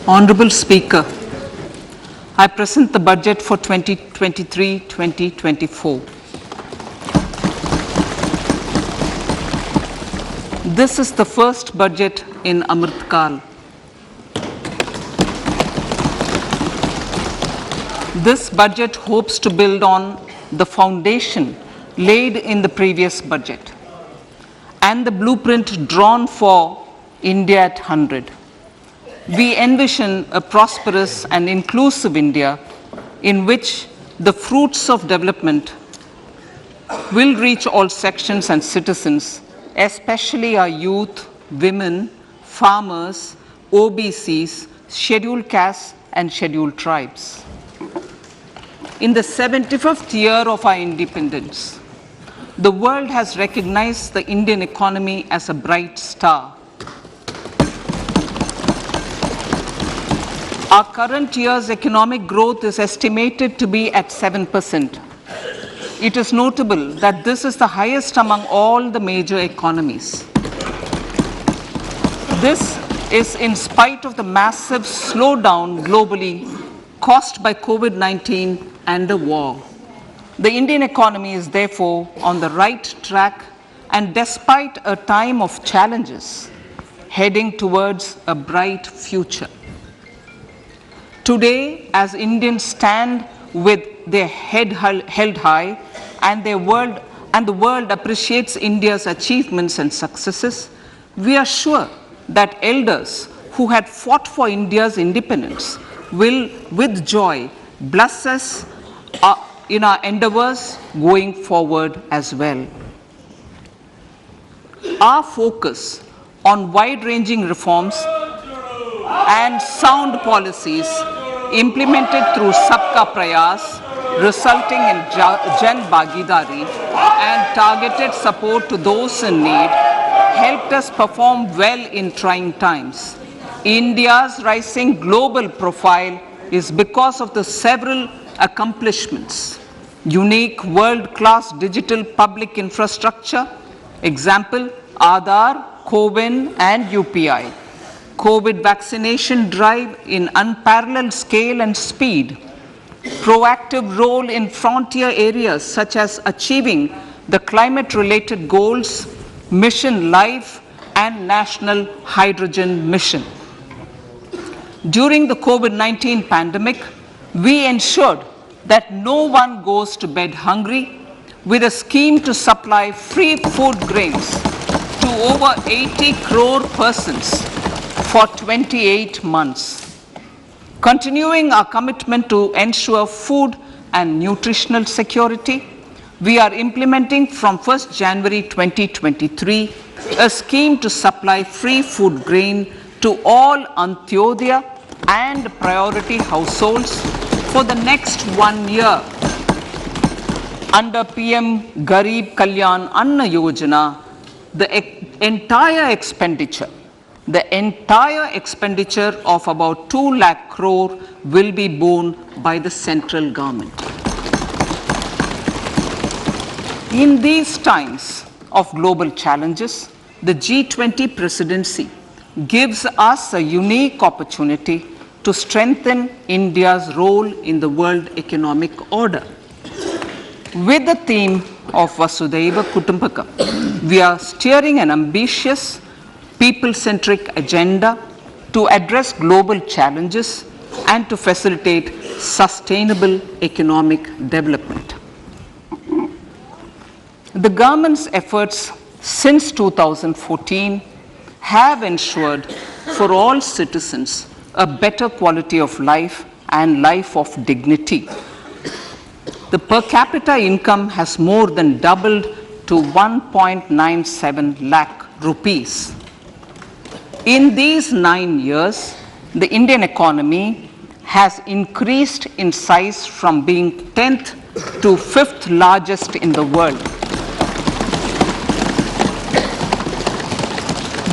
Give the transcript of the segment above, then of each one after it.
Honorable Speaker, I present the budget for 2023-2024. This is the first budget in Amrit Kal. This budget hopes to build on the foundation laid in the previous budget and the blueprint drawn for India at 100. We envision a prosperous and inclusive India in which the fruits of development will reach all sections and citizens, especially our youth, women, farmers, OBCs, scheduled castes, and scheduled tribes. In the 75th year of our independence, the world has recognized the Indian economy as a bright star. Our current year's economic growth is estimated to be at 7%. It is notable that this is the highest among all the major economies. This is in spite of the massive slowdown globally caused by COVID-19 and the war. The Indian economy is therefore on the right track, and despite a time of challenges, heading towards a bright future. Today, as Indians stand with their head held high and the world appreciates India's achievements and successes, we are sure that elders who had fought for India's independence will, with joy, bless us in our endeavors going forward as well. Our focus on wide-ranging reforms and sound policies implemented through Sabka Prayas, resulting in Jan Bhagidari and targeted support to those in need, helped us perform well in trying times. India's rising global profile is because of the several accomplishments: unique world-class digital public infrastructure, example, Aadhaar, CoWIN and UPI, COVID vaccination drive in unparalleled scale and speed, proactive role in frontier areas such as achieving the climate-related goals, Mission Life and National Hydrogen Mission. During the COVID-19 pandemic, we ensured that no one goes to bed hungry with a scheme to supply free food grains to over 80 crore persons for 28 months. Continuing our commitment to ensure food and nutritional security, we are implementing from 1st January 2023 a scheme to supply free food grain to all Antyodaya and priority households for the next 1 year. Under PM Garib Kalyan Anna Yojana, the entire expenditure of about 2 lakh crore will be borne by the central government. In these times of global challenges, the G20 presidency gives us a unique opportunity to strengthen India's role in the world economic order. With the theme of Vasudhaiva Kutumbakam, we are steering an ambitious, people-centric agenda to address global challenges and to facilitate sustainable economic development. The government's efforts since 2014 have ensured for all citizens a better quality of life and life of dignity. The per capita income has more than doubled to 1.97 lakh rupees. In these 9 years, the Indian economy has increased in size from being 10th to 5th largest in the world.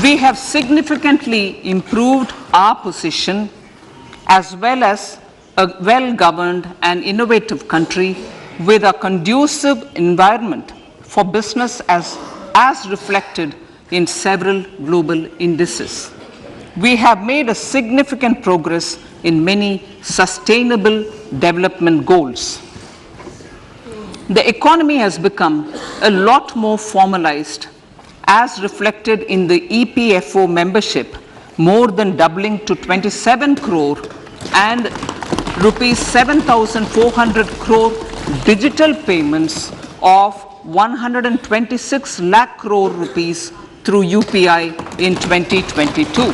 We have significantly improved our position as well as a well-governed and innovative country with a conducive environment for business as reflected in several global indices. We have made a significant progress in many sustainable development goals. The economy has become a lot more formalized as reflected in the EPFO membership, more than doubling to 27 crore and rupees 7,400 crore digital payments of 126 lakh crore rupees through UPI in 2022.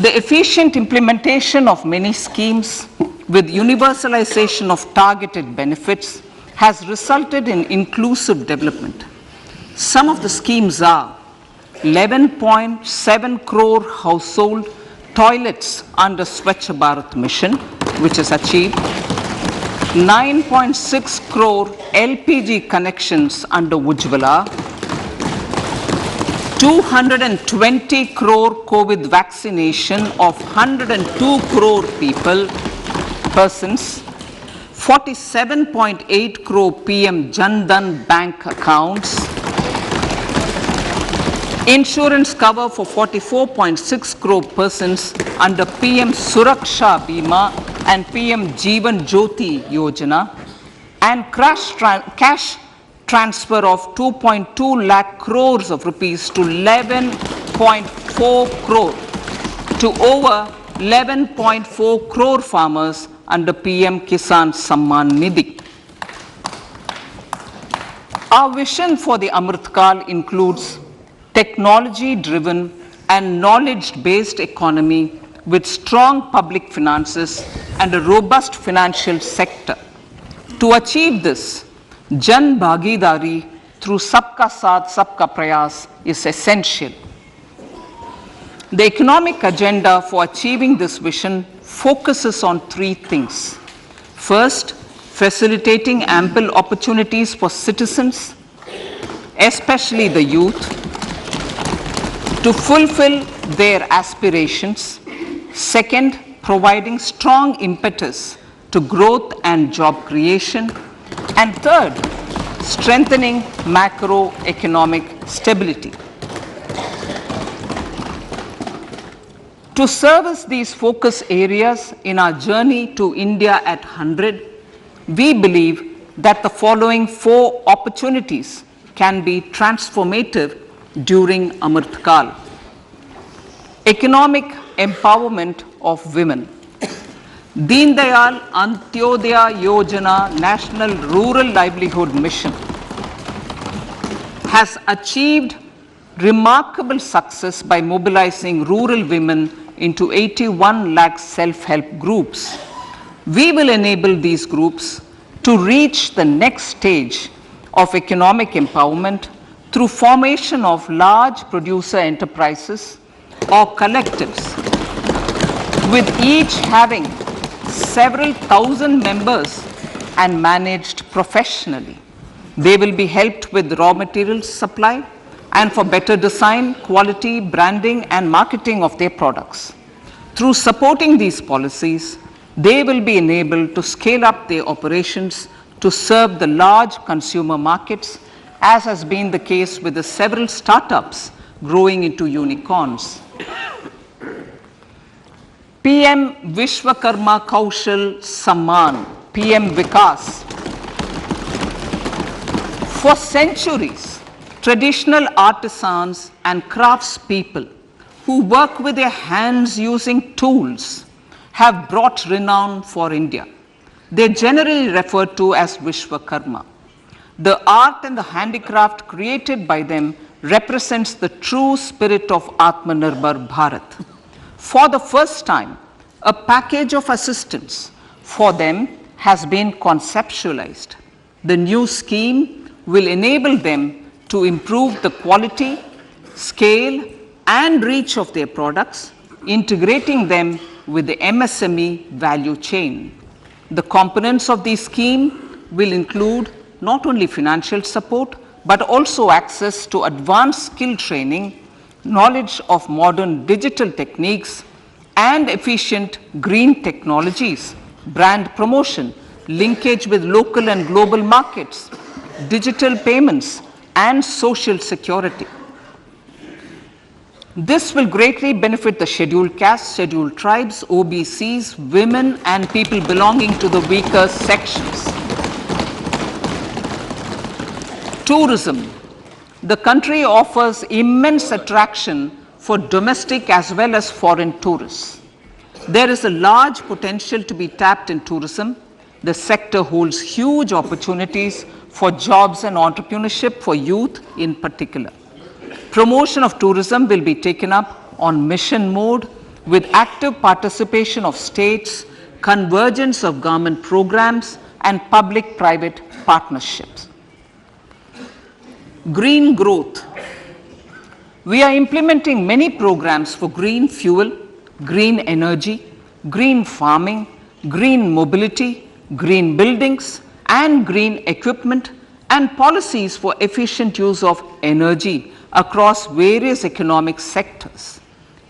The efficient implementation of many schemes with universalization of targeted benefits has resulted in inclusive development. Some of the schemes are 11.7 crore household toilets under Swachh Bharat mission, which is achieved, 9.6 crore LPG connections under Ujjwala, 220 crore COVID vaccination of 102 crore persons, 47.8 crore PM Jan Dhan bank accounts, insurance cover for 44.6 crore persons under PM Suraksha Bima and PM Jeevan Jyoti Yojana, and cash transfer of 2.2 lakh crores of rupees to 11.4 crore to over 11.4 crore farmers under PM Kisan Samman Nidhi. Our vision for the Amrit Kal includes technology-driven and knowledge-based economy with strong public finances and a robust financial sector. To achieve this, Jan Bhagidari through Sabka Saath, Sabka Prayas is essential. The economic agenda for achieving this vision focuses on three things. First, facilitating ample opportunities for citizens, especially the youth, to fulfill their aspirations. Second, providing strong impetus to growth and job creation. And third, strengthening macroeconomic stability. To service these focus areas in our journey to India at 100, we believe that the following four opportunities can be transformative during Amrit Kal. Economic empowerment of women. Deen Dayal Antyodaya Yojana National Rural Livelihood Mission has achieved remarkable success by mobilizing rural women into 81 lakh self-help groups. We will enable these groups to reach the next stage of economic empowerment through formation of large producer enterprises or collectives, with each having several thousand members and managed professionally. They will be helped with raw materials supply and for better design, quality, branding and marketing of their products. Through supporting these policies, they will be enabled to scale up their operations to serve the large consumer markets, as has been the case with the several startups growing into unicorns. PM Vishwakarma Kaushal Samman, PM Vikas. For centuries, traditional artisans and craftspeople who work with their hands using tools have brought renown for India. They are generally referred to as Vishwakarma. The art and the handicraft created by them represents the true spirit of Atmanirbhar Bharat. For the first time, a package of assistance for them has been conceptualized. The new scheme will enable them to improve the quality, scale, and reach of their products, integrating them with the MSME value chain. The components of this scheme will include not only financial support, but also access to advanced skill training, knowledge of modern digital techniques, and efficient green technologies, brand promotion, linkage with local and global markets, digital payments, and social security. This will greatly benefit the scheduled castes, scheduled tribes, OBCs, women, and people belonging to the weaker sections. Tourism. The country offers immense attraction for domestic as well as foreign tourists. There is a large potential to be tapped in tourism. The sector holds huge opportunities for jobs and entrepreneurship for youth in particular. Promotion of tourism will be taken up on mission mode with active participation of states, convergence of government programs, and public-private partnerships. Green growth. We are implementing many programs for green fuel, green energy, green farming, green mobility, green buildings, and green equipment, and policies for efficient use of energy across various economic sectors.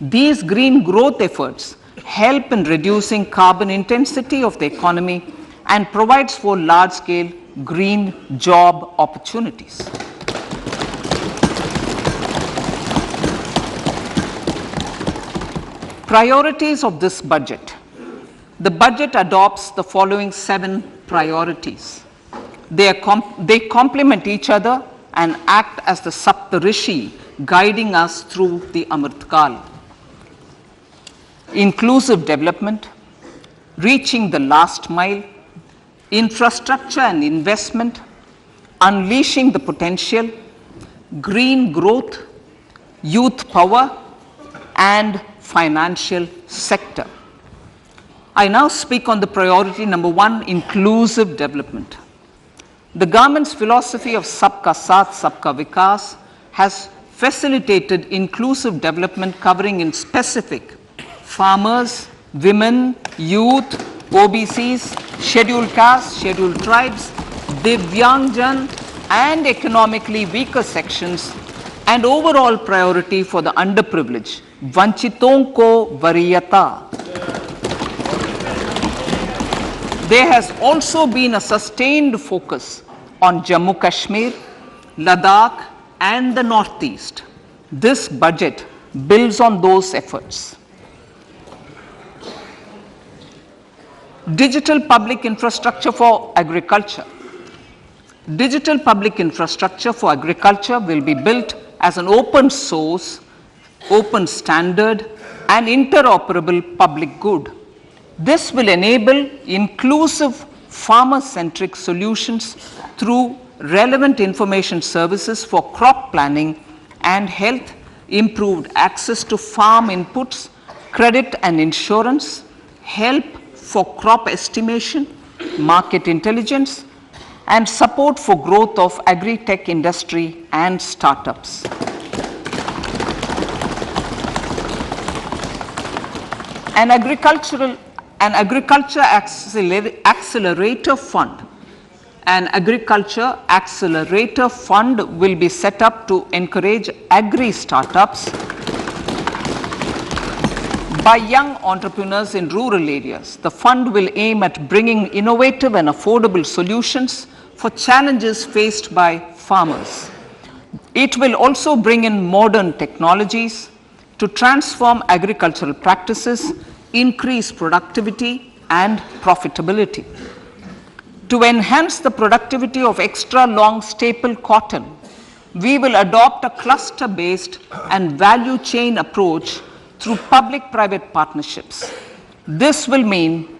These green growth efforts help in reducing carbon intensity of the economy and provides for large-scale green job opportunities. Priorities of this budget. The budget adopts the following 7 priorities. They complement each other and act as the Saptarishi guiding us through the Amritkal. Inclusive development, reaching the last mile, infrastructure and investment, unleashing the potential, green growth, youth power, and financial sector. I now speak on the priority number 1, inclusive development. The government's philosophy of Sabka Saath, Sabka Vikas has facilitated inclusive development covering in specific farmers, women, youth, OBCs, scheduled castes, scheduled tribes, Divyangjan, and economically weaker sections, and overall priority for the underprivileged, Vanchiton ko Variyata. There has also been a sustained focus on Jammu Kashmir, Ladakh, and the Northeast. This budget builds on those efforts. Digital public infrastructure for agriculture. Digital public infrastructure for agriculture will be built as an open source, open standard, and interoperable public good. This will enable inclusive farmer-centric solutions through relevant information services for crop planning and health, improved access to farm inputs, credit and insurance, help for crop estimation, market intelligence, and support for growth of agri-tech industry and startups. An agriculture accelerator fund. An agriculture accelerator fund will be set up to encourage agri startups by young entrepreneurs in rural areas. The fund will aim at bringing innovative and affordable solutions for challenges faced by farmers. It will also bring in modern technologies to transform agricultural practices, increase productivity and profitability. To enhance the productivity of extra long staple cotton, we will adopt a cluster-based and value chain approach through public-private partnerships. This will mean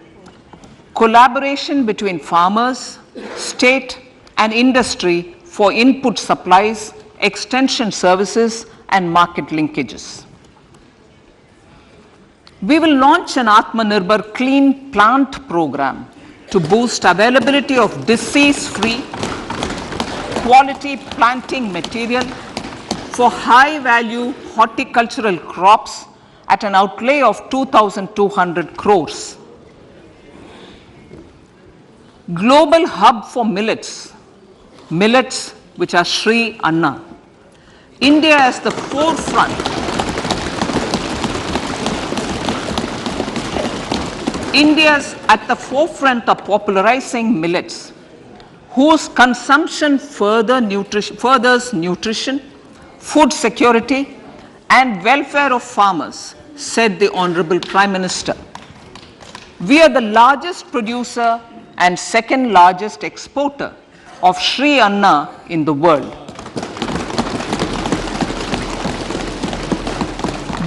collaboration between farmers, state and industry for input supplies, extension services and market linkages. We will launch an Atmanirbhar Clean Plant program to boost availability of disease-free, quality planting material for high-value horticultural crops at an outlay of 2,200 crores. Global hub for millets, which are Sri Anna. India is the forefront India is at the forefront of popularizing millets, whose consumption furthers nutrition, food security, and welfare of farmers, said the Honorable Prime Minister. We are the largest producer and second largest exporter of Sri Anna in the world.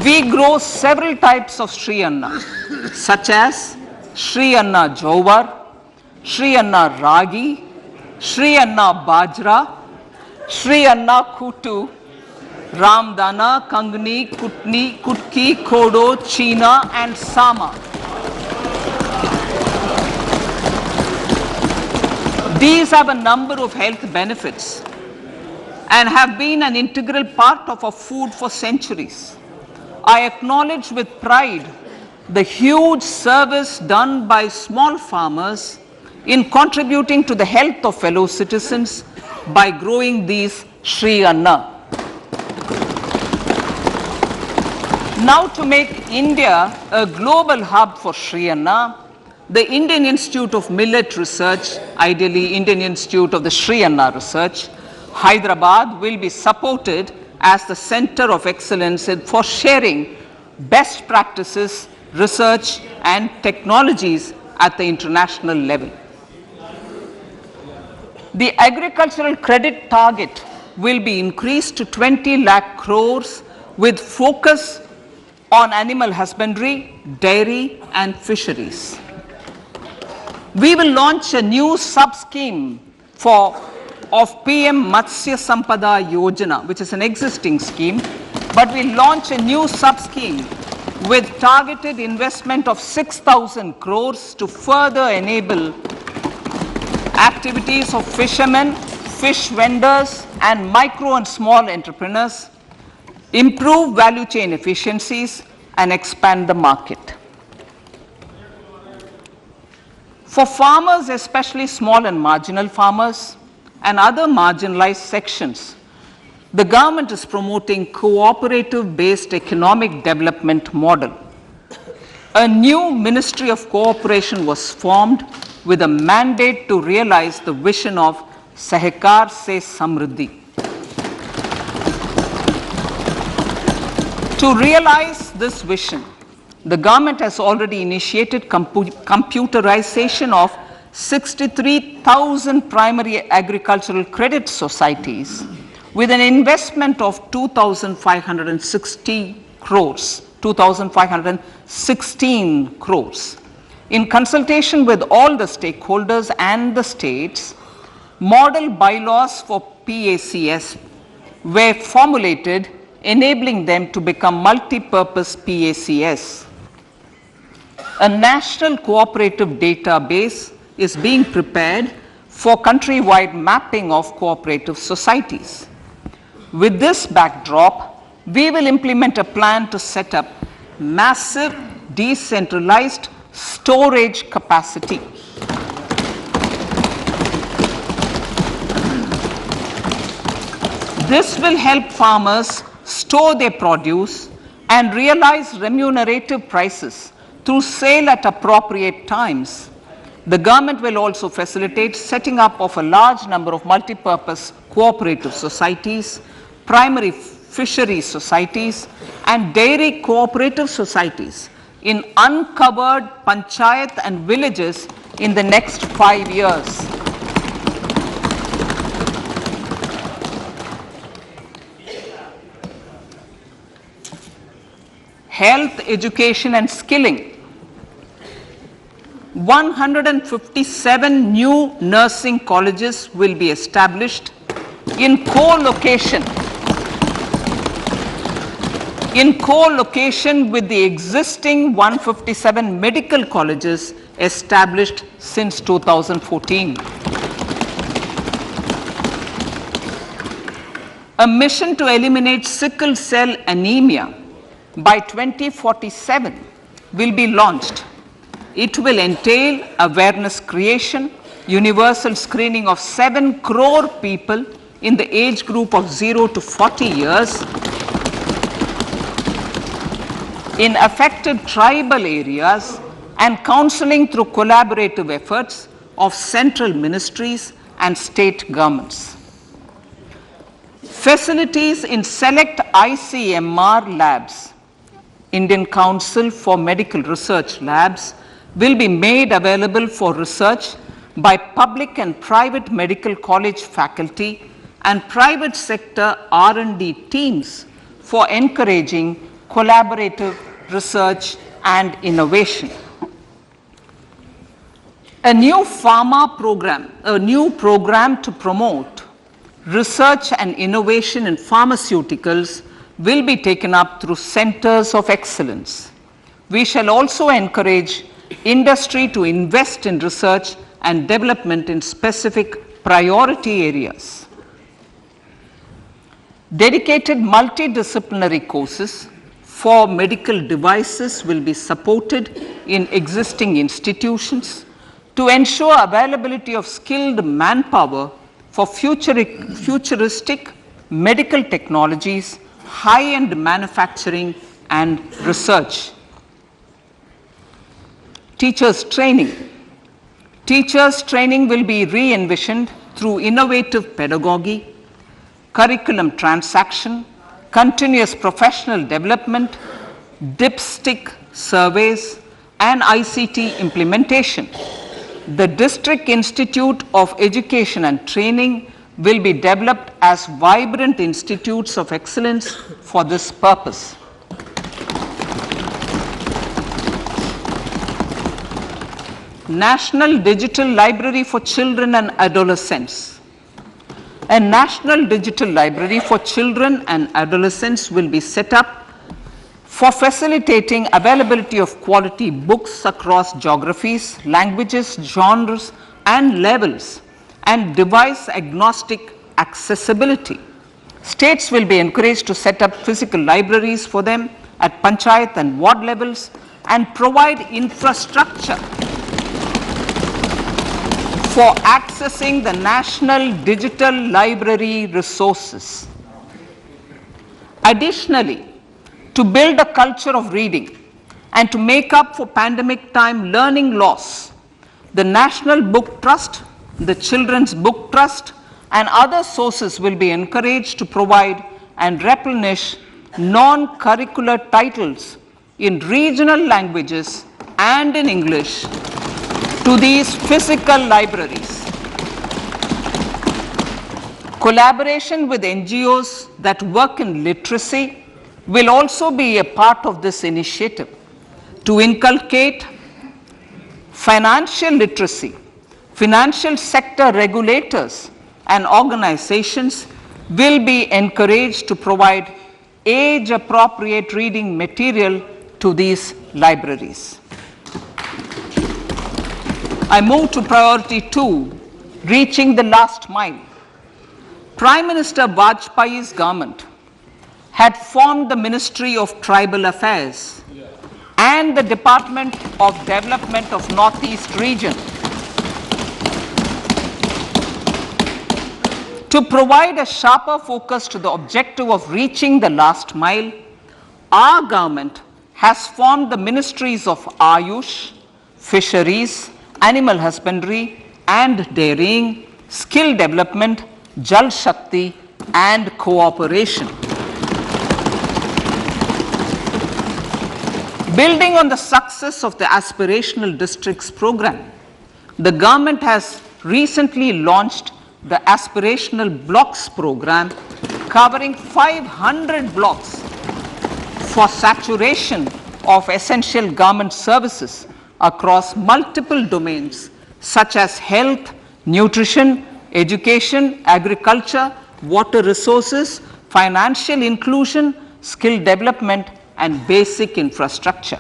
We grow several types of Sri Anna, such as Sri Anna Jowar, Sri Anna Ragi, Sri Anna Bajra, Sri Anna Kutu, Ramdana, Kangni, Kutni, Kutki, Kodo, China, and Sama. These have a number of health benefits and have been an integral part of our food for centuries. I acknowledge with pride the huge service done by small farmers in contributing to the health of fellow citizens by growing these Sri Anna. Now, to make India a global hub for Sri Anna, the Indian Institute of Millet Research, ideally Indian Institute of the Sri Anna Research, Hyderabad, will be supported as the center of excellence for sharing best practices, research, and technologies at the international level. The agricultural credit target will be increased to 20 lakh crores with focus on animal husbandry, dairy, and fisheries. We will launch a new sub-scheme of PM Matsya Sampada Yojana, which is an existing scheme, but we launch a new sub-scheme with targeted investment of 6,000 crores to further enable activities of fishermen, fish vendors, and micro and small entrepreneurs, improve value chain efficiencies, and expand the market. For farmers, especially small and marginal farmers and other marginalized sections, the government is promoting cooperative-based economic development model. A new Ministry of Cooperation was formed with a mandate to realize the vision of Sahakar Se Samriddhi. To realize this vision, the government has already initiated computerization of 63,000 primary agricultural credit societies with an investment of 2,516 crores. In consultation with all the stakeholders and the states, model bylaws for PACS were formulated, enabling them to become multi-purpose PACS. A national cooperative database is being prepared for countrywide mapping of cooperative societies. With this backdrop, we will implement a plan to set up massive decentralized storage capacity. This will help farmers store their produce and realize remunerative prices through sale at appropriate times. The government will also facilitate setting up of a large number of multi-purpose cooperative societies, primary fishery societies, and dairy cooperative societies in uncovered panchayat and villages in the next 5 years. Health, education, and skilling. 157 new nursing colleges will be established in co-location with the existing 157 medical colleges established since 2014. A mission to eliminate sickle cell anemia by 2047 will be launched. It will entail awareness creation, universal screening of 7 crore people in the age group of 0 to 40 years in affected tribal areas and counseling through collaborative efforts of central ministries and state governments. Facilities in select ICMR labs, Indian Council for Medical Research labs, will be made available for research by public and private medical college faculty and private sector R&D teams for encouraging collaborative research and innovation. A new program to promote research and innovation in pharmaceuticals will be taken up through centers of excellence. We shall also encourage industry to invest in research and development in specific priority areas. Dedicated multidisciplinary courses for medical devices will be supported in existing institutions to ensure availability of skilled manpower for futuristic medical technologies, high-end manufacturing and research. Teachers training. Teachers training will be re-envisioned through innovative pedagogy, curriculum transaction, continuous professional development, dipstick surveys, and ICT implementation. The District Institute of Education and Training will be developed as vibrant institutes of excellence for this purpose. National Digital Library for Children and Adolescents. A National Digital Library for Children and Adolescents will be set up for facilitating availability of quality books across geographies, languages, genres, and levels, and device agnostic accessibility. States will be encouraged to set up physical libraries for them at panchayat and ward levels and provide infrastructure for accessing the national digital library resources. Additionally, to build a culture of reading and to make up for pandemic time learning loss, the National Book Trust, the Children's Book Trust, and other sources will be encouraged to provide and replenish non-curricular titles in regional languages and in English to these physical libraries. Collaboration with NGOs that work in literacy will also be a part of this initiative. To inculcate financial literacy, financial sector regulators and organizations will be encouraged to provide age-appropriate reading material to these libraries. I move to priority 2, reaching the last mile. Prime Minister Vajpayee's government had formed the Ministry of Tribal Affairs and the Department of Development of Northeast Region to provide a sharper focus to the objective of reaching the last mile. Our government has formed the Ministries of Ayush, Fisheries, Animal Husbandry and Dairying, Skill Development, Jal Shakti and Cooperation. Building on the success of the Aspirational Districts program, the government has recently launched the Aspirational Blocks program covering 500 blocks for saturation of essential government services across multiple domains such as health, nutrition, education, agriculture, water resources, financial inclusion, skill development, and basic infrastructure.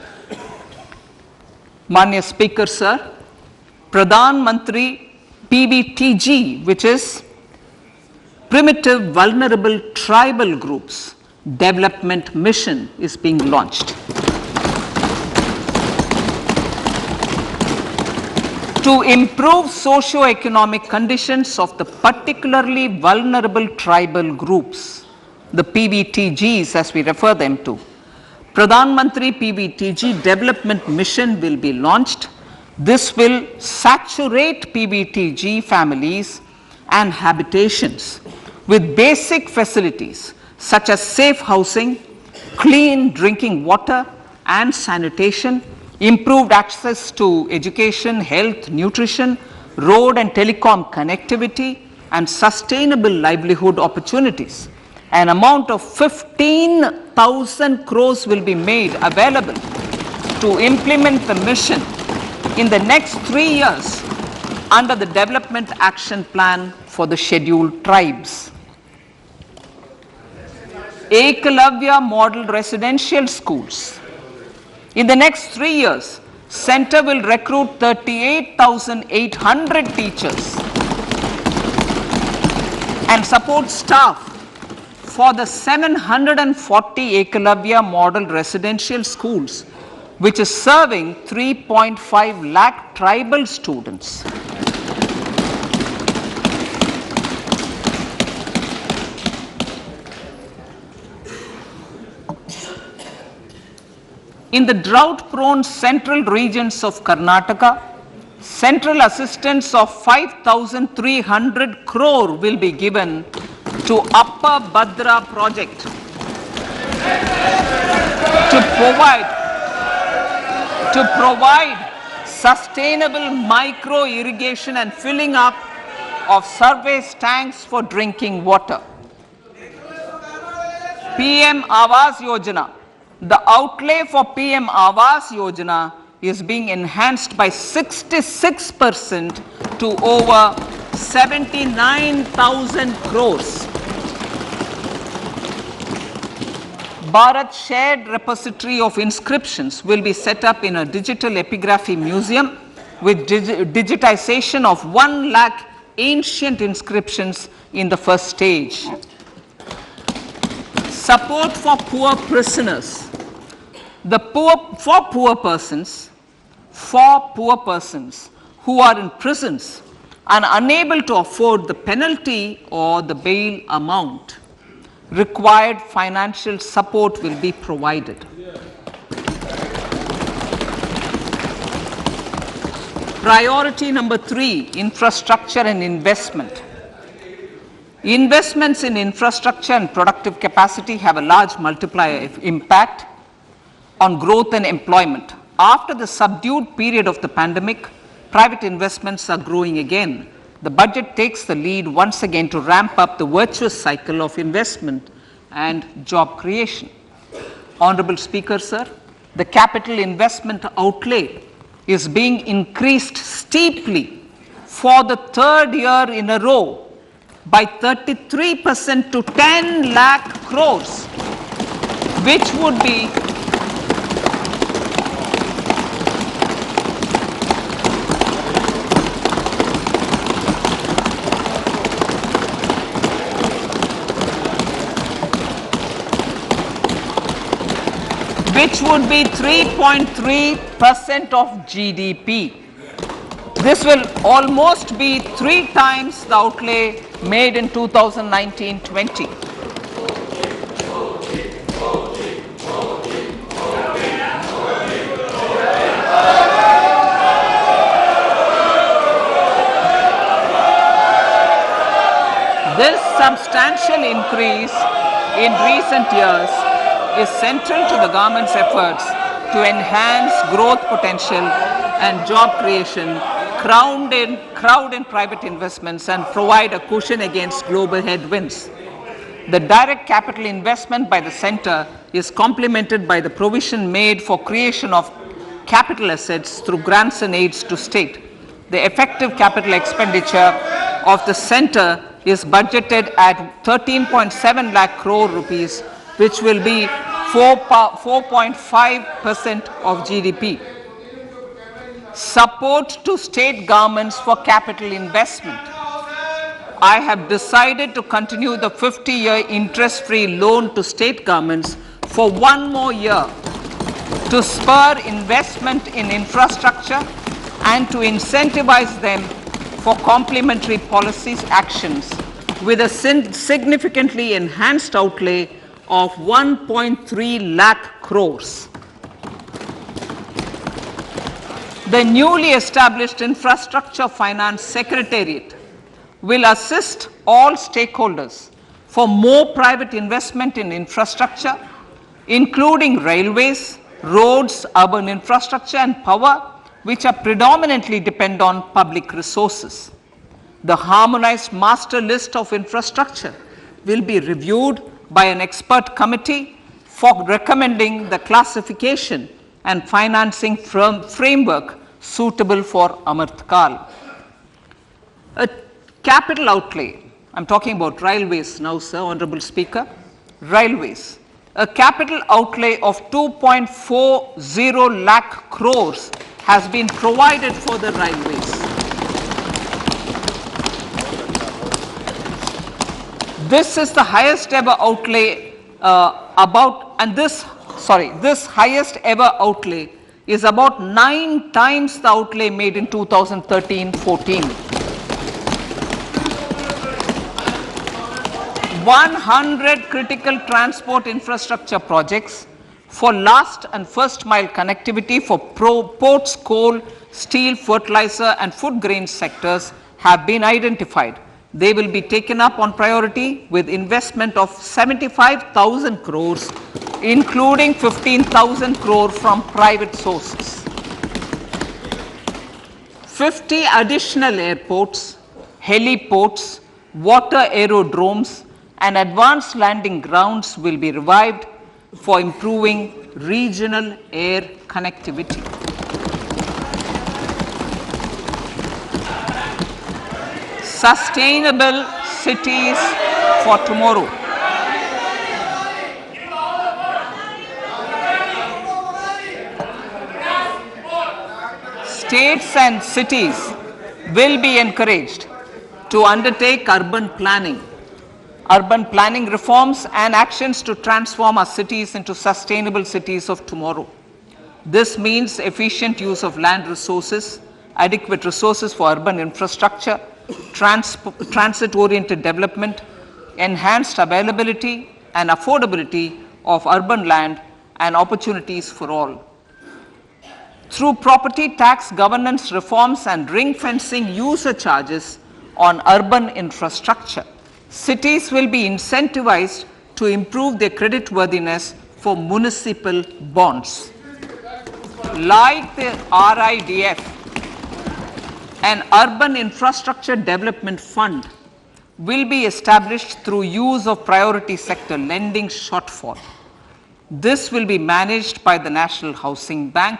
Manya Speaker, sir, Pradhan Mantri PBTG, which is Primitive Vulnerable Tribal Groups Development Mission, is being launched. To improve socio-economic conditions of the particularly vulnerable tribal groups, the PBTGs as we refer them to, Pradhan Mantri PBTG Development Mission will be launched. This will saturate PBTG families and habitations with basic facilities such as safe housing, clean drinking water and sanitation, improved access to education, health, nutrition, road and telecom connectivity, and sustainable livelihood opportunities. An amount of 15,000 crores will be made available to implement the mission in the next 3 years under the Development Action Plan for the Scheduled Tribes. Ekalavya Model Residential Schools. In the next 3 years, Center will recruit 38,800 teachers and support staff for the 740 Ekalavya Model Residential Schools, which is serving 3.5 lakh tribal students. In the drought-prone central regions of Karnataka, central assistance of 5,300 crore will be given to Upper Bhadra project to provide sustainable micro irrigation and filling up of surface tanks for drinking water. PM Awas Yojana. The outlay for PM Awas Yojana is being enhanced by 66% to over 79,000 crores. Bharat Shared Repository of Inscriptions will be set up in a digital epigraphy museum with digitization of 1 lakh ancient inscriptions in the first stage. Support for poor prisoners. For poor persons who are in prisons and unable to afford the penalty or the bail amount, required financial support will be provided. Priority number 3, infrastructure and investment. Investments in infrastructure and productive capacity have a large multiplier impact on growth and employment. After the subdued period of the pandemic, private investments are growing again. The budget takes the lead once again to ramp up the virtuous cycle of investment and job creation. Honorable Speaker, sir, the capital investment outlay is being increased steeply for the 3rd year in a row by 33% to 10 lakh crores, which would be which would be 3.3% of GDP. This will almost be 3 times the outlay made in 2019-20. This substantial increase in recent years is central to the government's efforts to enhance growth potential and job creation, crowd in private investments, and provide a cushion against global headwinds. The direct capital investment by the center is complemented by the provision made for creation of capital assets through grants and aids to state. The effective capital expenditure of the center is budgeted at 13.7 lakh crore rupees, which will be 4.5% of GDP. Support to state governments for capital investment. I have decided to continue the 50-year interest-free loan to state governments for 1 more year to spur investment in infrastructure and to incentivize them for complementary policies actions with a significantly enhanced outlay of 1.3 lakh crore crores. The newly established Infrastructure Finance Secretariat will assist all stakeholders for more private investment in infrastructure, including railways, roads, urban infrastructure and power, which are predominantly depend on public resources. The harmonized master list of infrastructure will be reviewed by an expert committee for recommending the classification and financing framework suitable for Amrit Kal. A capital outlay, I'm talking about railways now, sir, Honorable Speaker, railways. A capital outlay of 2.40 lakh crores has been provided for the railways. This is the highest ever outlay this highest ever outlay is about 9 times the outlay made in 2013-14. 100 critical transport infrastructure projects for last and first mile connectivity for ports, coal, steel, fertilizer and food grain sectors have been identified. They will be taken up on priority with investment of 75,000 crores, including 15,000 crore from private sources. 50 additional airports, heliports, water aerodromes and advanced landing grounds will be revived for improving regional air connectivity. Sustainable cities for tomorrow. States and cities will be encouraged to undertake urban planning reforms and actions to transform our cities into sustainable cities of tomorrow. This means efficient use of land resources, adequate resources for urban infrastructure, transit-oriented development, enhanced availability and affordability of urban land and opportunities for all. Through property tax governance reforms and ring-fencing user charges on urban infrastructure, cities will be incentivized to improve their creditworthiness for municipal bonds. Like the RIDF, an urban infrastructure development fund will be established through use of priority sector lending shortfall. This will be managed by the National Housing Bank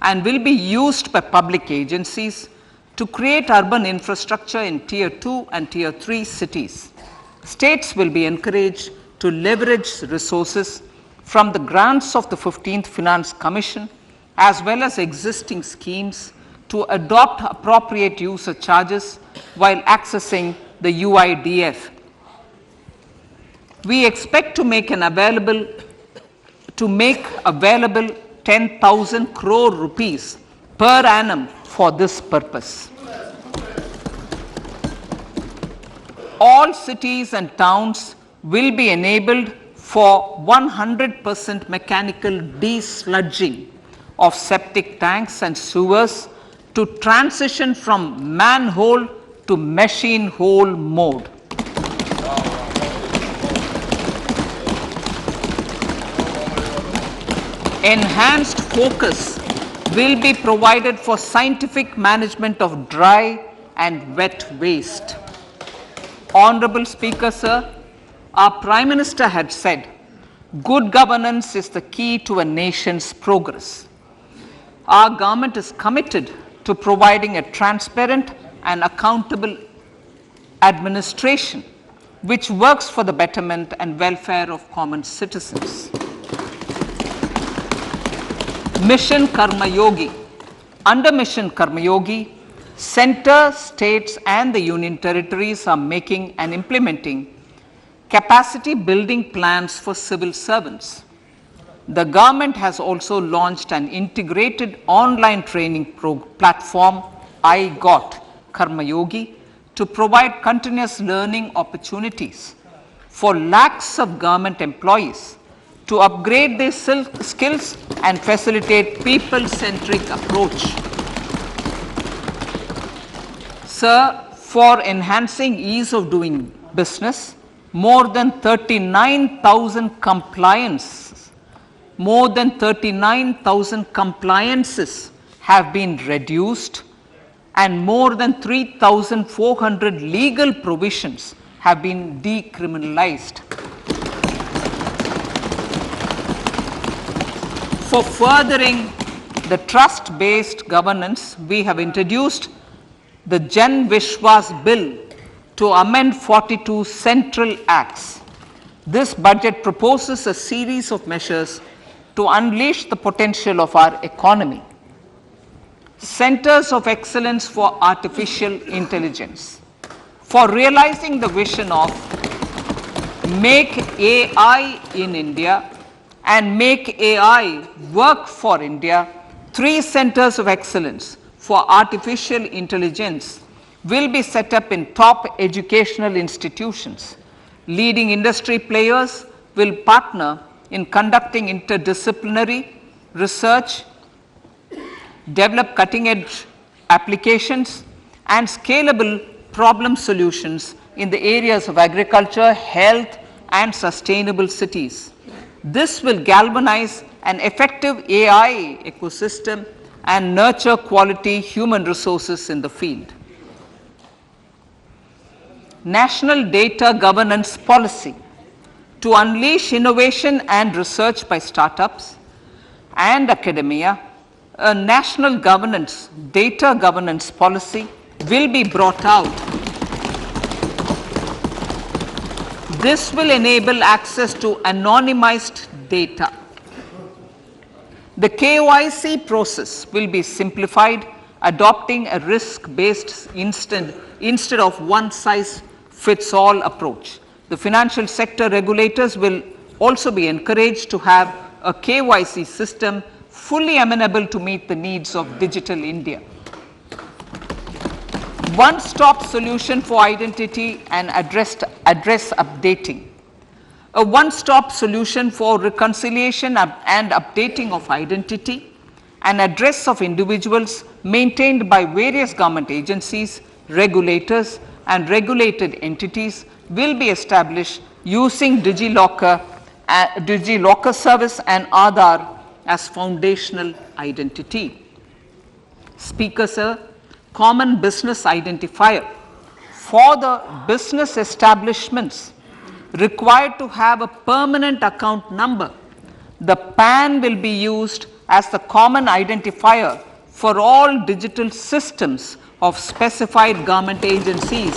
and will be used by public agencies to create urban infrastructure in Tier 2 and Tier 3 cities. States will be encouraged to leverage resources from the grants of the 15th Finance Commission as well as existing schemes to adopt appropriate user charges while accessing the UIDF. We expect to make available 10,000 crore rupees per annum for this purpose. All cities and towns will be enabled for 100% mechanical desludging of septic tanks and sewers to transition from manhole to machine hole mode. Enhanced focus will be provided for scientific management of dry and wet waste. Honorable Speaker, sir, our Prime Minister had said, good governance is the key to a nation's progress. Our government is committed to providing a transparent and accountable administration which works for the betterment and welfare of common citizens. Mission Karma Yogi. Under Mission Karma Yogi, center, states and the union territories are making and implementing capacity building plans for civil servants. The government has also launched an integrated online training platform, I Got Karma Yogi, to provide continuous learning opportunities for lakhs of government employees to upgrade their skills and facilitate people-centric approach. Sir, for enhancing ease of doing business, more than 39,000 compliances have been reduced, and more than 3,400 legal provisions have been decriminalized. For furthering the trust-based governance, we have introduced the Jan Vishwas Bill to amend 42 central acts. This budget proposes a series of measures to unleash the potential of our economy. Centers of Excellence for Artificial Intelligence. For realizing the vision of Make AI in India and Make AI Work for India, 3 centers of excellence for artificial intelligence will be set up in top educational institutions. Leading industry players will partner in conducting interdisciplinary research, develop cutting-edge applications, and scalable problem solutions in the areas of agriculture, health, and sustainable cities. This will galvanize an effective AI ecosystem and nurture quality human resources in the field. National Data Governance Policy. To unleash innovation and research by startups and academia, a national data governance policy will be brought out. This will enable access to anonymized data. The KYC process will be simplified, adopting a risk-based instead of one-size-fits-all approach. The financial sector regulators will also be encouraged to have a KYC system fully amenable to meet the needs of digital India. One-stop solution for identity and address updating. A one-stop solution for reconciliation and updating of identity and address of individuals maintained by various government agencies, regulators, and regulated entities will be established using DigiLocker service and Aadhaar as foundational identity. Speaker, sir, common business identifier. For the business establishments required to have a permanent account number, the PAN will be used as the common identifier for all digital systems of specified government agencies.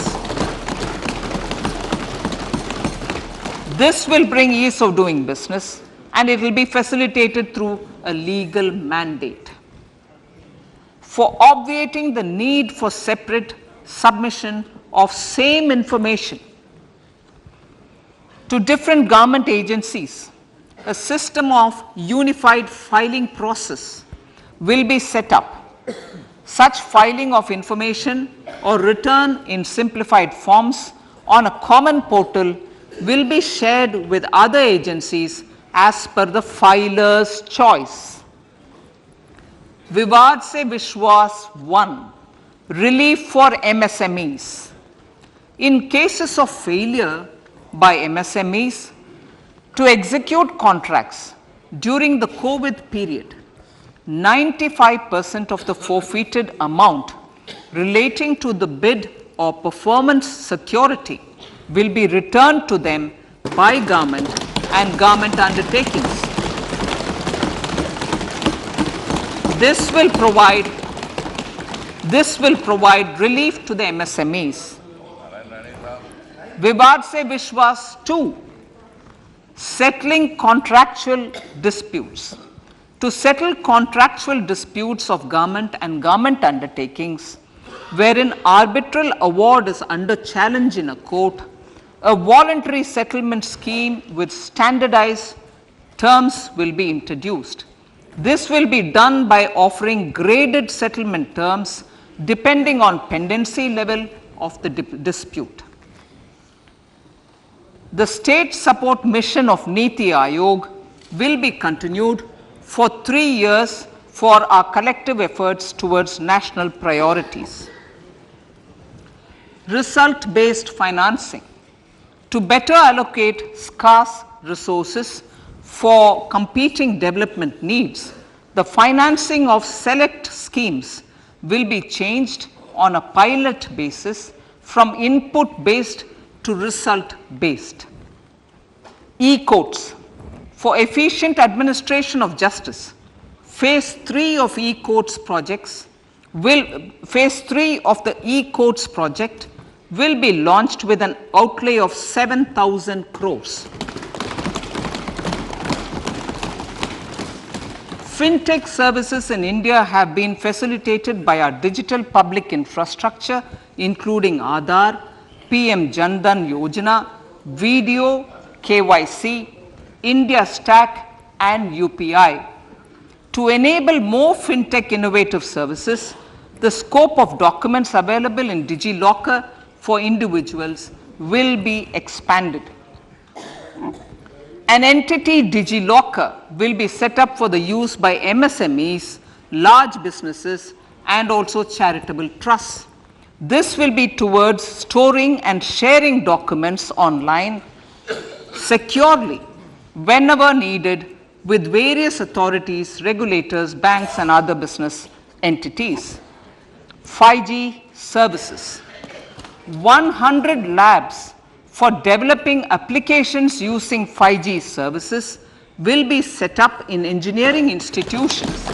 This will bring ease of doing business, and it will be facilitated through a legal mandate. For obviating the need for separate submission of same information to different government agencies, a system of unified filing process will be set up. Such filing of information or return in simplified forms on a common portal will be shared with other agencies as per the filer's choice. Vivad Se Vishwas 1. Relief for MSMEs. In cases of failure by MSMEs to execute contracts during the COVID period, 95% of the forfeited amount relating to the bid or performance security will be returned to them by government and government undertakings. This will provide relief to the MSMEs. Vivad Se Vishwas 2. Settling contractual disputes. To settle contractual disputes of government and government undertakings wherein arbitral award is under challenge in a court, a voluntary settlement scheme with standardized terms will be introduced. This will be done by offering graded settlement terms depending on pendency level of the dispute. The state support mission of Niti Aayog will be continued for 3 years for our collective efforts towards national priorities. Result-based financing. To better allocate scarce resources for competing development needs, the financing of select schemes will be changed on a pilot basis from input-based to result-based. E-courts. For efficient administration of justice, Phase 3 of e-courts projects Phase 3 of the e-courts project will be launched with an outlay of 7,000 crores. Fintech services in India have been facilitated by our digital public infrastructure, including Aadhaar, PM Jan Dhan Yojana, Video, KYC, India Stack, and UPI. To enable more fintech innovative services, the scope of documents available in DigiLocker for individuals will be expanded. An entity DigiLocker will be set up for the use by MSMEs, large businesses, and also charitable trusts. This will be towards storing and sharing documents online securely whenever needed with various authorities, regulators, banks, and other business entities. 5G services. 100 labs for developing applications using 5G services will be set up in engineering institutions.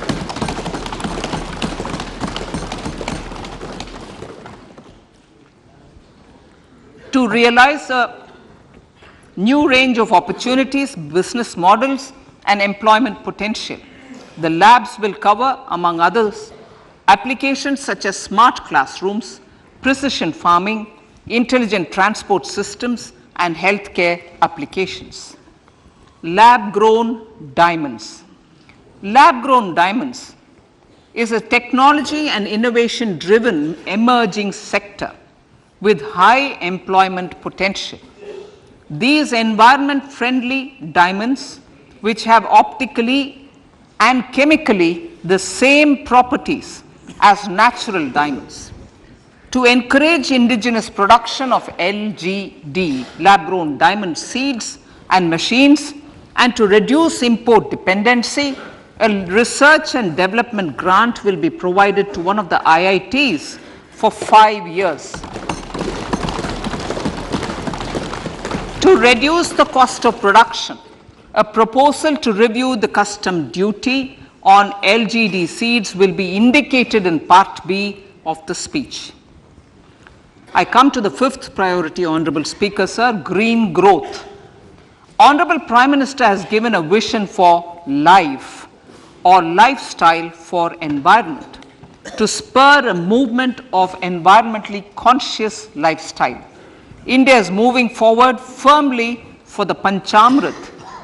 To realize a new range of opportunities, business models, and employment potential. The labs will cover, among others, applications such as smart classrooms, precision farming, intelligent transport systems, and healthcare applications. Lab-grown diamonds. Lab-grown diamonds is a technology and innovation-driven emerging sector with high employment potential. These environment-friendly diamonds, which have optically and chemically the same properties as natural diamonds. To encourage indigenous production of LGD, lab-grown diamond seeds and machines, and to reduce import dependency, a research and development grant will be provided to one of the IITs for 5 years. To reduce the cost of production, a proposal to review the custom duty on LGD seeds will be indicated in Part B of the speech. I come to the fifth priority, Honorable Speaker, sir, green growth. Honorable Prime Minister has given a vision for life or lifestyle for environment to spur a movement of environmentally conscious lifestyle. India is moving forward firmly for the Panchamrit,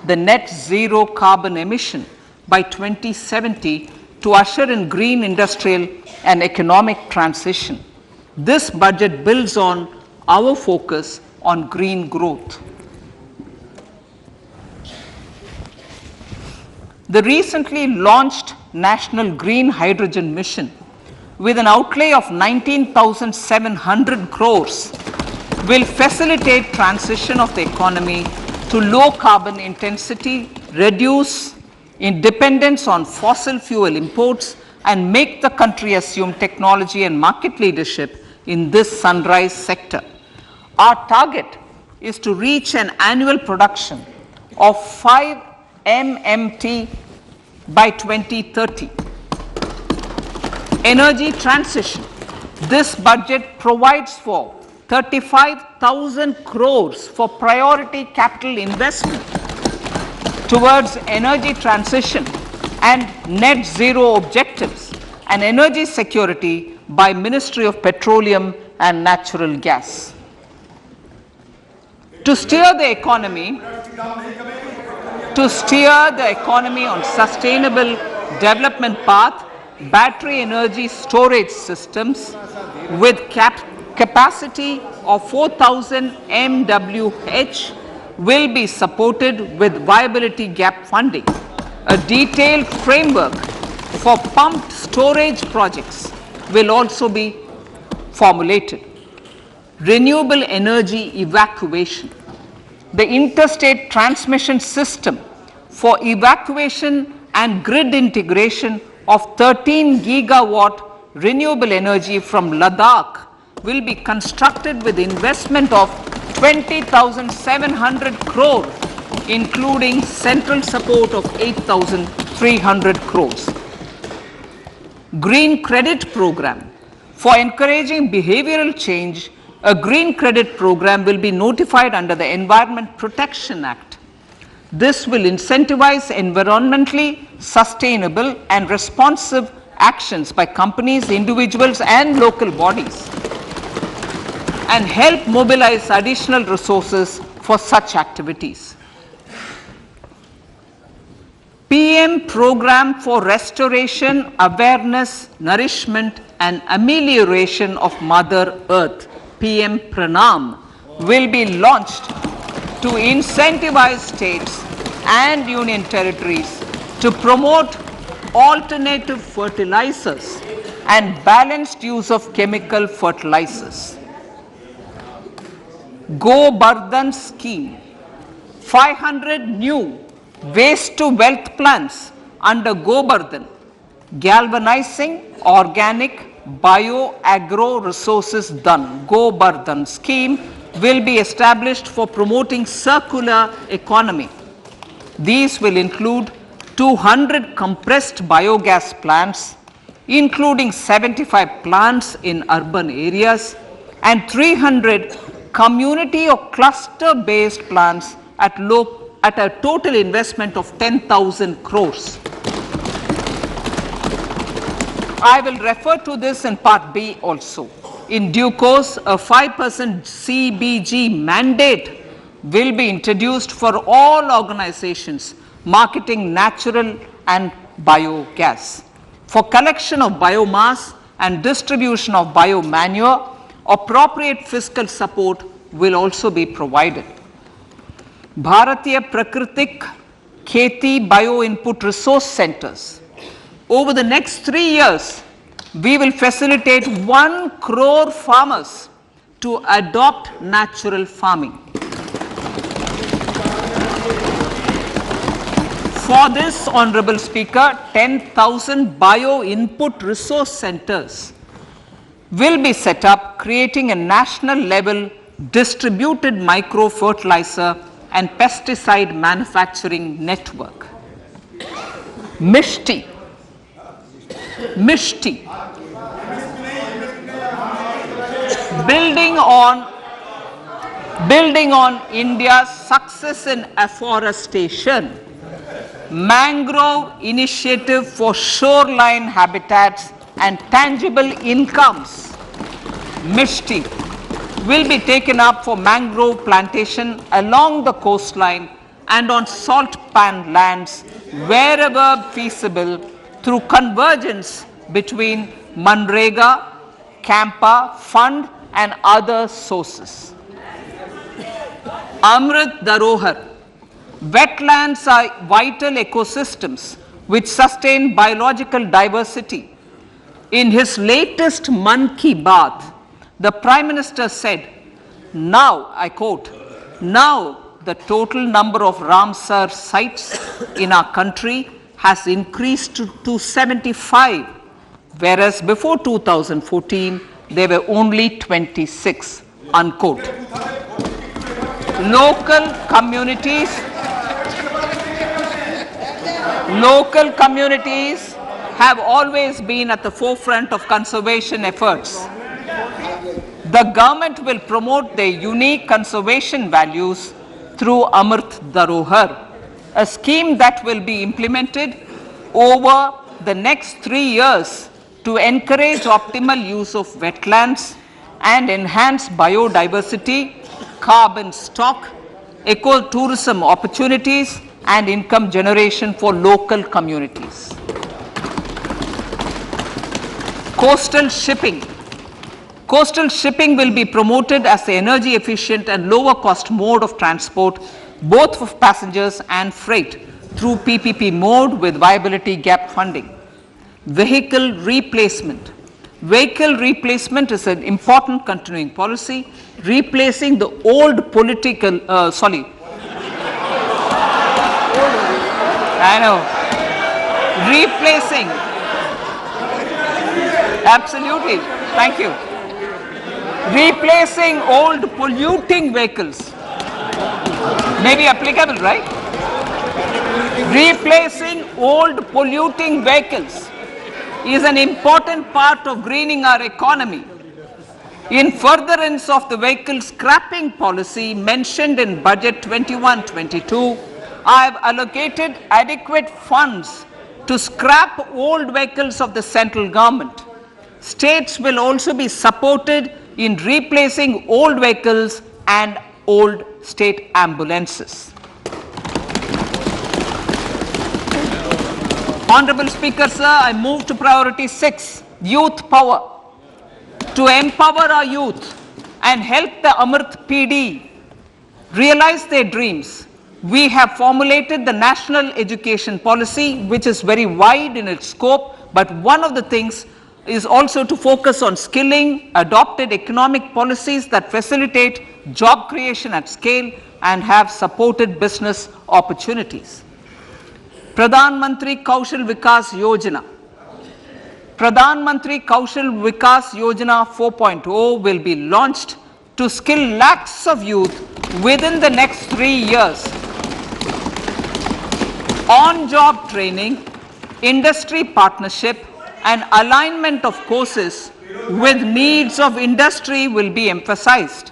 the net zero carbon emission by 2070 to usher in green industrial and economic transition. This budget builds on our focus on green growth. The recently launched National Green Hydrogen Mission with an outlay of 19,700 crores will facilitate transition of the economy to low carbon intensity, reduce dependence on fossil fuel imports, and make the country assume technology and market leadership in this sunrise sector. Our target is to reach an annual production of 5 MMT by 2030. Energy transition. This budget provides for 35,000 crores for priority capital investment towards energy transition and net zero objectives and energy security by Ministry of Petroleum and Natural Gas. To steer the economy on sustainable development path, battery energy storage systems with capacity of 4,000 MWh will be supported with viability gap funding. A detailed framework for pumped storage projects will also be formulated. Renewable energy evacuation. The interstate transmission system for evacuation and grid integration of 13 gigawatt renewable energy from Ladakh will be constructed with investment of 20,700 crore, including central support of 8,300 crores. Green credit program. For encouraging behavioral change, a green credit program will be notified under the Environment Protection Act. This will incentivize environmentally sustainable and responsive actions by companies, individuals, and local bodies, and help mobilize additional resources for such activities. PM Program for Restoration, Awareness, Nourishment, and Amelioration of Mother Earth, PM Pranam, will be launched to incentivize states and union territories to promote alternative fertilizers and balanced use of chemical fertilizers. Go Bardhan scheme. 500 new waste to wealth plants under Go Bardhan, galvanizing organic bio-agro resources done. Go Bardhan scheme will be established for promoting circular economy. These will include 200 compressed biogas plants, including 75 plants in urban areas, and 300 community or cluster-based plants at a total investment of 10,000 crores. I will refer to this in part B also. In due course, a 5% CBG mandate will be introduced for all organizations marketing natural and biogas. For collection of biomass and distribution of biomanure, appropriate fiscal support will also be provided. Bharatiya Prakritik Kheti Bio Input Resource Centers. Over the next 3 years, we will facilitate 1 crore farmers to adopt natural farming. For this, Honorable Speaker, 10,000 bio input resource centers will be set up, creating a national level distributed micro fertilizer and pesticide manufacturing network. Mishti. Building on India's success in afforestation, mangrove initiative for shoreline habitats and tangible incomes, Mishti, will be taken up for mangrove plantation along the coastline and on salt pan lands wherever feasible through convergence between Manrega, Campa, Fund and other sources. Amrit Dharohar. Wetlands are vital ecosystems which sustain biological diversity. In his latest Man Ki Baat, the Prime Minister said, now, I quote, now the total number of Ramsar sites in our country has increased to 75, whereas before 2014, there were only 26, unquote. Local communities have always been at the forefront of conservation efforts. The government will promote their unique conservation values through Amrit Dharohar, a scheme that will be implemented over the next 3 years to encourage optimal use of wetlands and enhance biodiversity, carbon stock, ecotourism opportunities, and income generation for local communities. Coastal shipping. Coastal shipping will be promoted as the energy efficient and lower cost mode of transport both for passengers and freight, through PPP mode with viability gap funding. Vehicle replacement. Vehicle replacement is an important continuing policy, replacing the old political, I know, replacing, absolutely, thank you, replacing old polluting vehicles, maybe applicable, right? Replacing old polluting vehicles is an important part of greening our economy. In furtherance of the vehicle scrapping policy mentioned in Budget 21-22, I have allocated adequate funds to scrap old vehicles of the central government. States will also be supported in replacing old vehicles and old state ambulances. Honorable Speaker, sir, I move to priority 6, youth power. To empower our youth and help the Amrit PD realize their dreams, we have formulated the national education policy, which is very wide in its scope, but one of the things is also to focus on skilling, adopted economic policies that facilitate job creation at scale and have supported business opportunities. Pradhan Mantri Kaushal Vikas Yojana. Pradhan Mantri Kaushal Vikas Yojana 4.0 will be launched to skill lakhs of youth within the next 3 years. On-job training, industry partnership and alignment of courses with needs of industry will be emphasized.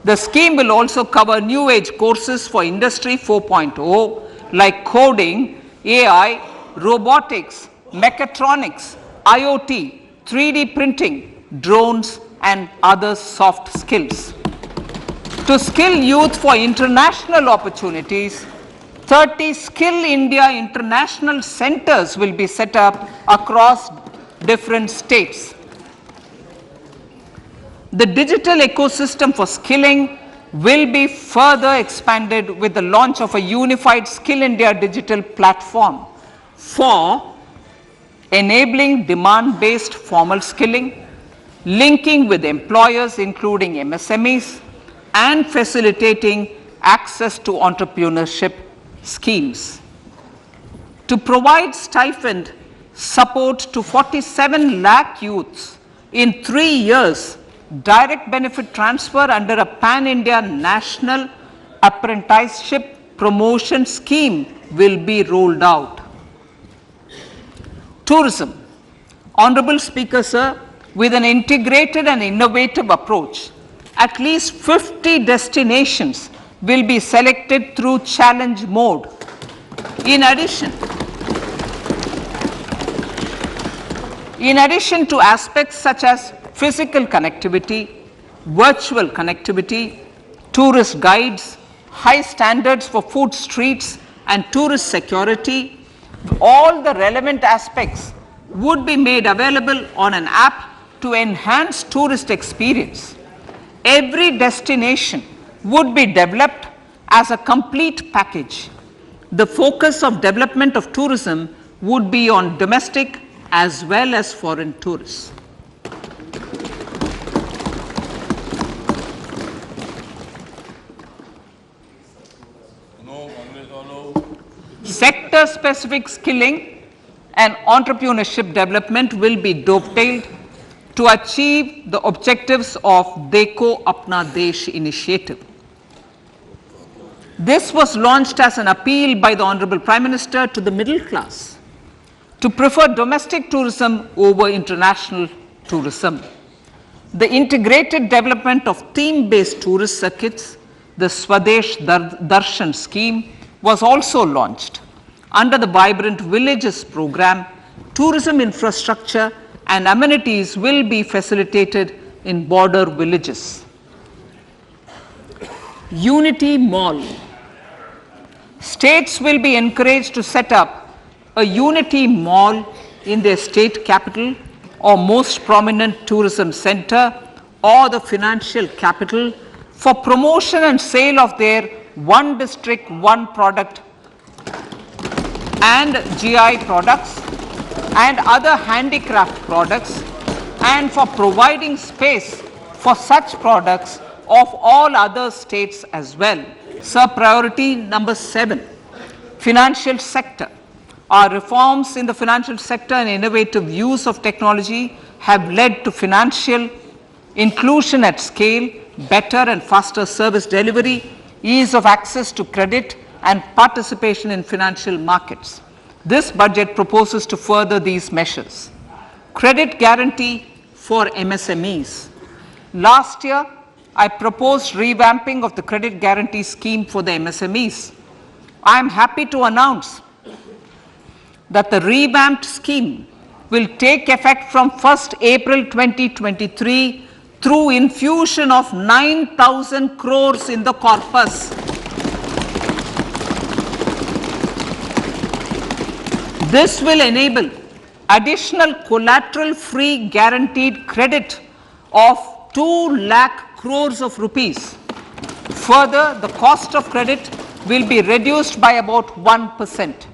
The scheme will also cover new age courses for Industry 4.0 like coding, AI, robotics, mechatronics, IoT, 3D printing, drones and other soft skills. To skill youth for international opportunities, 30 Skill India International Centers will be set up across different states. The digital ecosystem for skilling will be further expanded with the launch of a unified Skill India digital platform for enabling demand-based formal skilling, linking with employers including MSMEs, and facilitating access to entrepreneurship schemes. To provide stipend support to 47 lakh youths in 3 years, direct benefit transfer under a pan-India national apprenticeship promotion scheme will be rolled out. Tourism. Honorable Speaker, sir, with an integrated and innovative approach, at least 50 destinations will be selected through challenge mode. In addition to aspects such as physical connectivity, virtual connectivity, tourist guides, high standards for food streets and tourist security, all the relevant aspects would be made available on an app to enhance tourist experience. Every destination would be developed as a complete package. The focus of development of tourism would be on domestic as well as foreign tourists. Sector-specific skilling and entrepreneurship development will be dovetailed to achieve the objectives of Dekho Apna Desh initiative. This was launched as an appeal by the Honorable Prime Minister to the middle class to prefer domestic tourism over international tourism. The integrated development of theme-based tourist circuits, the Swadesh Darshan scheme, was also launched. Under the Vibrant Villages program, tourism infrastructure and amenities will be facilitated in border villages. Unity Mall. States will be encouraged to set up a Unity Mall in their state capital or most prominent tourism center or the financial capital for promotion and sale of their one district, one product and GI products and other handicraft products, and for providing space for such products of all other states as well. Sir, priority number 7, financial sector. Our reforms in the financial sector and innovative use of technology have led to financial inclusion at scale, better and faster service delivery, ease of access to credit and participation in financial markets. This budget proposes to further these measures. Credit guarantee for MSMEs. Last year, I proposed revamping of the credit guarantee scheme for the MSMEs. I am happy to announce that the revamped scheme will take effect from 1st April 2023 through infusion of 9,000 crores in the corpus. This will enable additional collateral-free guaranteed credit of 2 lakh crores of rupees. Further, the cost of credit will be reduced by about 1%.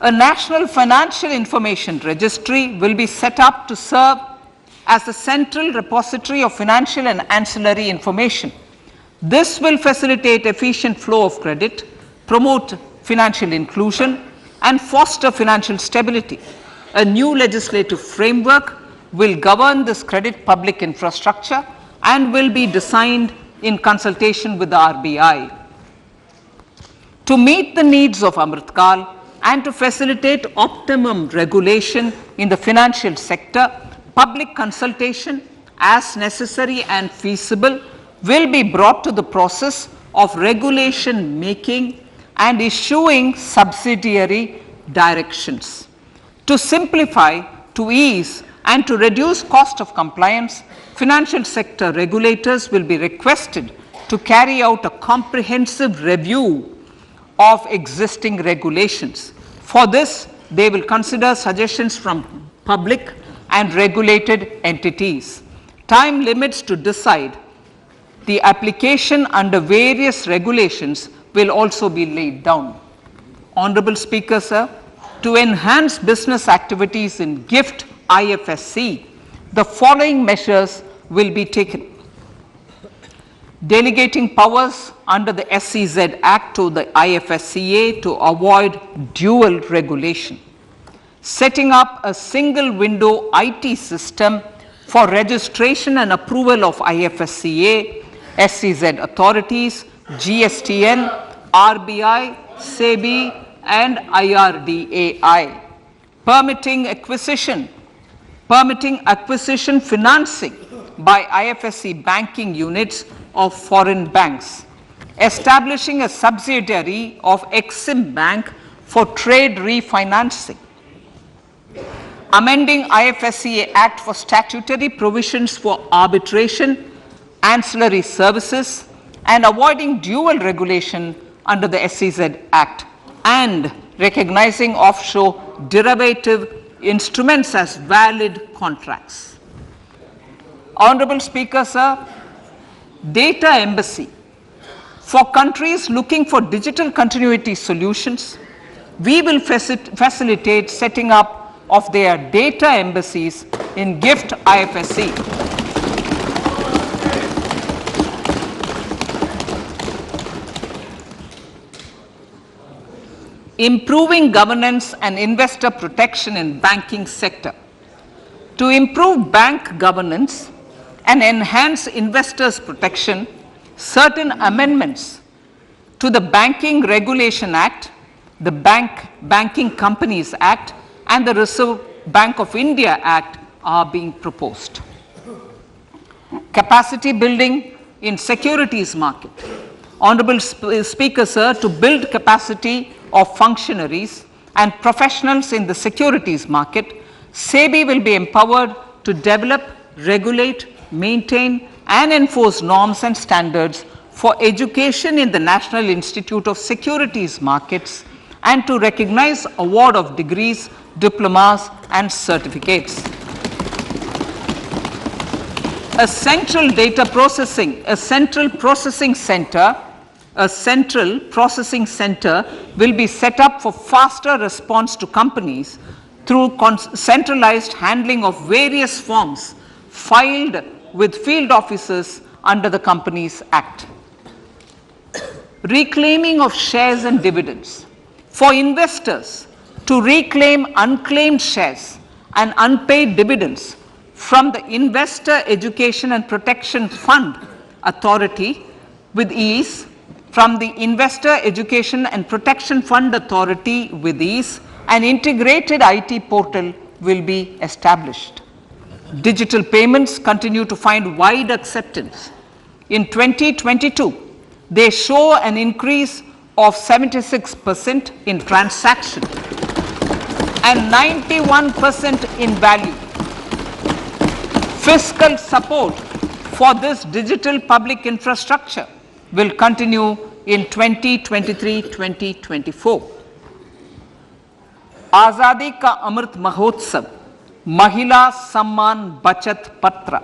A national financial information registry will be set up to serve as the central repository of financial and ancillary information. This will facilitate efficient flow of credit, promote financial inclusion, and foster financial stability. A new legislative framework will govern this credit public infrastructure and will be designed in consultation with the RBI. To meet the needs of Amrit Kal and to facilitate optimum regulation in the financial sector, public consultation, as necessary and feasible, will be brought to the process of regulation making and issuing subsidiary directions. To simplify, to ease, and to reduce cost of compliance, financial sector regulators will be requested to carry out a comprehensive review of existing regulations. For this, they will consider suggestions from public and regulated entities. Time limits to decide the application under various regulations will also be laid down. Honorable Speaker, sir, to enhance business activities in GIFT IFSC, the following measures will be taken. Delegating powers under the SEZ Act to the IFSCA to avoid dual regulation. Setting up a single window IT system for registration and approval of IFSCA, SEZ authorities, GSTN, RBI, SEBI, and IRDAI. Permitting acquisition financing by IFSC banking units of foreign banks. Establishing a subsidiary of Exim Bank for trade refinancing. Amending IFSCA Act for statutory provisions for arbitration, ancillary services, and avoiding dual regulation under the SEZ Act, and recognizing offshore derivative instruments as valid contracts. Honorable Speaker, sir, data embassy. For countries looking for digital continuity solutions, we will facilitate setting up of their data embassies in GIFT IFSC. Improving governance and investor protection in banking sector. To improve bank governance and enhance investors' protection, certain amendments to the Banking Regulation Act, the Banking Companies Act, and the Reserve Bank of India Act are being proposed. Capacity building in securities market. Honorable Speaker, sir, to build capacity of functionaries and professionals in the securities market, SEBI will be empowered to develop, regulate, maintain, and enforce norms and standards for education in the National Institute of Securities Markets and to recognize award of degrees, diplomas, and certificates. A central processing center will be set up for faster response to companies through centralized handling of various forms filed with field officers under the Companies Act. Reclaiming of shares and dividends. For investors to reclaim unclaimed shares and unpaid dividends from the Investor Education and Protection Fund Authority with ease, an integrated IT portal will be established. Digital payments continue to find wide acceptance. In 2022, they show an increase of 76% in transaction and 91% in value. Fiscal support for this digital public infrastructure will continue in 2023-2024. Azadi Ka Amrit Mahotsav, Mahila Samman Bachat Patra.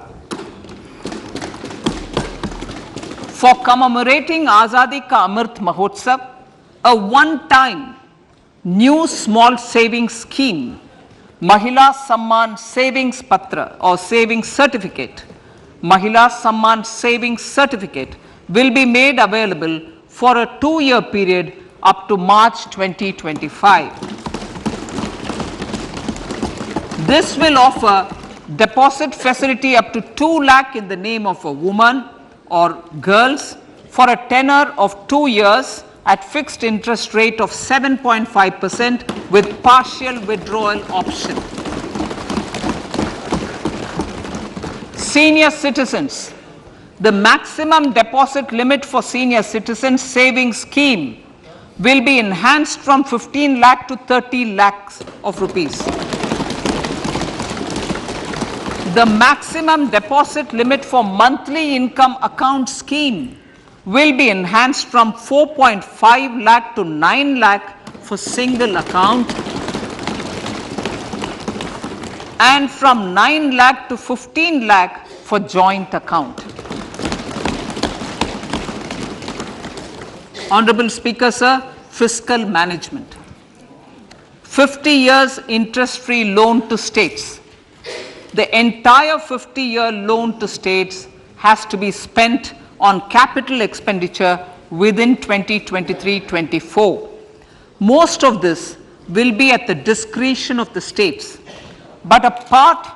For commemorating Azadi Ka Amrit Mahotsav, a one-time new small savings scheme, Mahila Samman Savings Patra or Savings Certificate, Mahila Samman Savings Certificate will be made available for a 2-year period up to March 2025. This will offer deposit facility up to 2 lakh in the name of a woman or girls for a tenure of 2 years at fixed interest rate of 7.5% with partial withdrawal option. Senior citizens. The maximum deposit limit for senior citizens savings scheme will be enhanced from 15 lakh to 30 lakhs of rupees. The maximum deposit limit for monthly income account scheme will be enhanced from 4.5 lakh to 9 lakh for single account and from 9 lakh to 15 lakh for joint account. Honorable Speaker, sir, fiscal management. 50 years interest-free loan to states. The entire 50-year loan to states has to be spent on capital expenditure within 2023-24. Most of this will be at the discretion of the states, but a part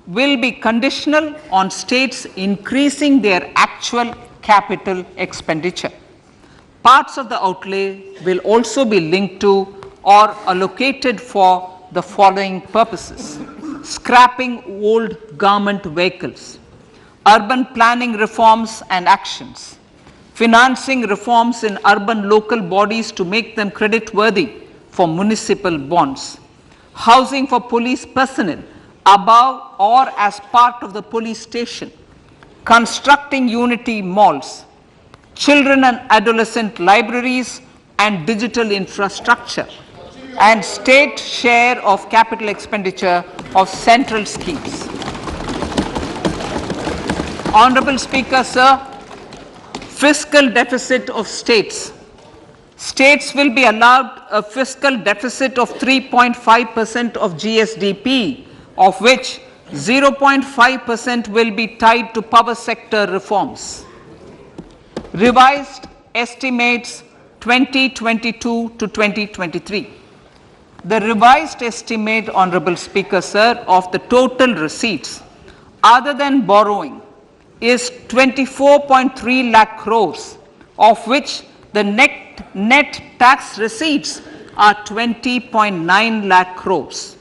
will be conditional on states increasing their actual capital expenditure. Parts of the outlay will also be linked to or allocated for the following purposes: scrapping old government vehicles, urban planning reforms and actions, financing reforms in urban local bodies to make them credit-worthy for municipal bonds, housing for police personnel above or as part of the police station, constructing unity malls, children and adolescent libraries and digital infrastructure, and state share of capital expenditure of central schemes. Honorable Speaker, sir, fiscal deficit of states. States will be allowed a fiscal deficit of 3.5% of GSDP, of which 0.5% will be tied to power sector reforms. Revised estimates 2022 to 2023. The revised estimate, Honorable Speaker, sir, of the total receipts other than borrowing is 24.3 lakh crores, of which the net tax receipts are 20.9 lakh crores.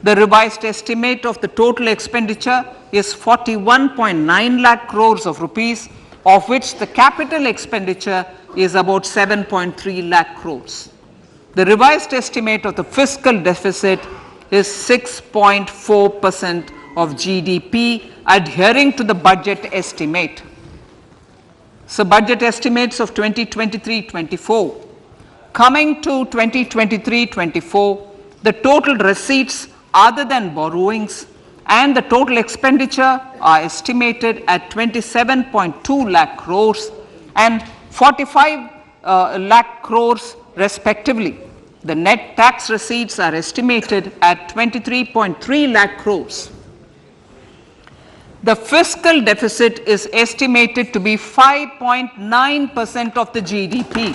The revised estimate of the total expenditure is 41.9 lakh crores of rupees, of which the capital expenditure is about 7.3 lakh crores. The revised estimate of the fiscal deficit is 6.4% of GDP, adhering to the budget estimate. So, budget estimates of 2023-24. Coming to 2023-24, the total receipts other than borrowings and the total expenditure are estimated at 27.2 lakh crores and 45 lakh crores respectively. The net tax receipts are estimated at 23.3 lakh crores. The fiscal deficit is estimated to be 5.9% of the GDP.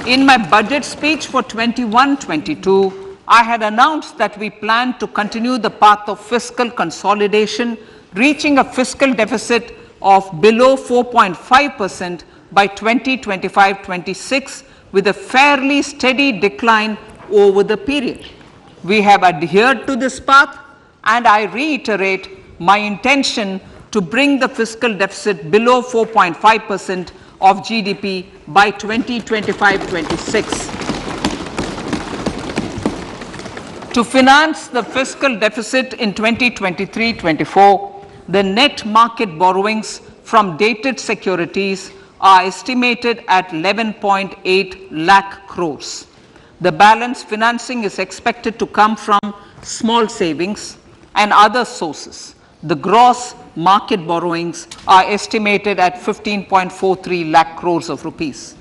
In my budget speech for 21-22, I had announced that we plan to continue the path of fiscal consolidation, reaching a fiscal deficit of below 4.5% by 2025-26 with a fairly steady decline over the period. We have adhered to this path, and I reiterate my intention to bring the fiscal deficit below 4.5% of GDP by 2025-26. To finance the fiscal deficit in 2023-24, the net market borrowings from dated securities are estimated at 11.8 lakh crores. The balance financing is expected to come from small savings and other sources. The gross market borrowings are estimated at 15.43 lakh crores of rupees.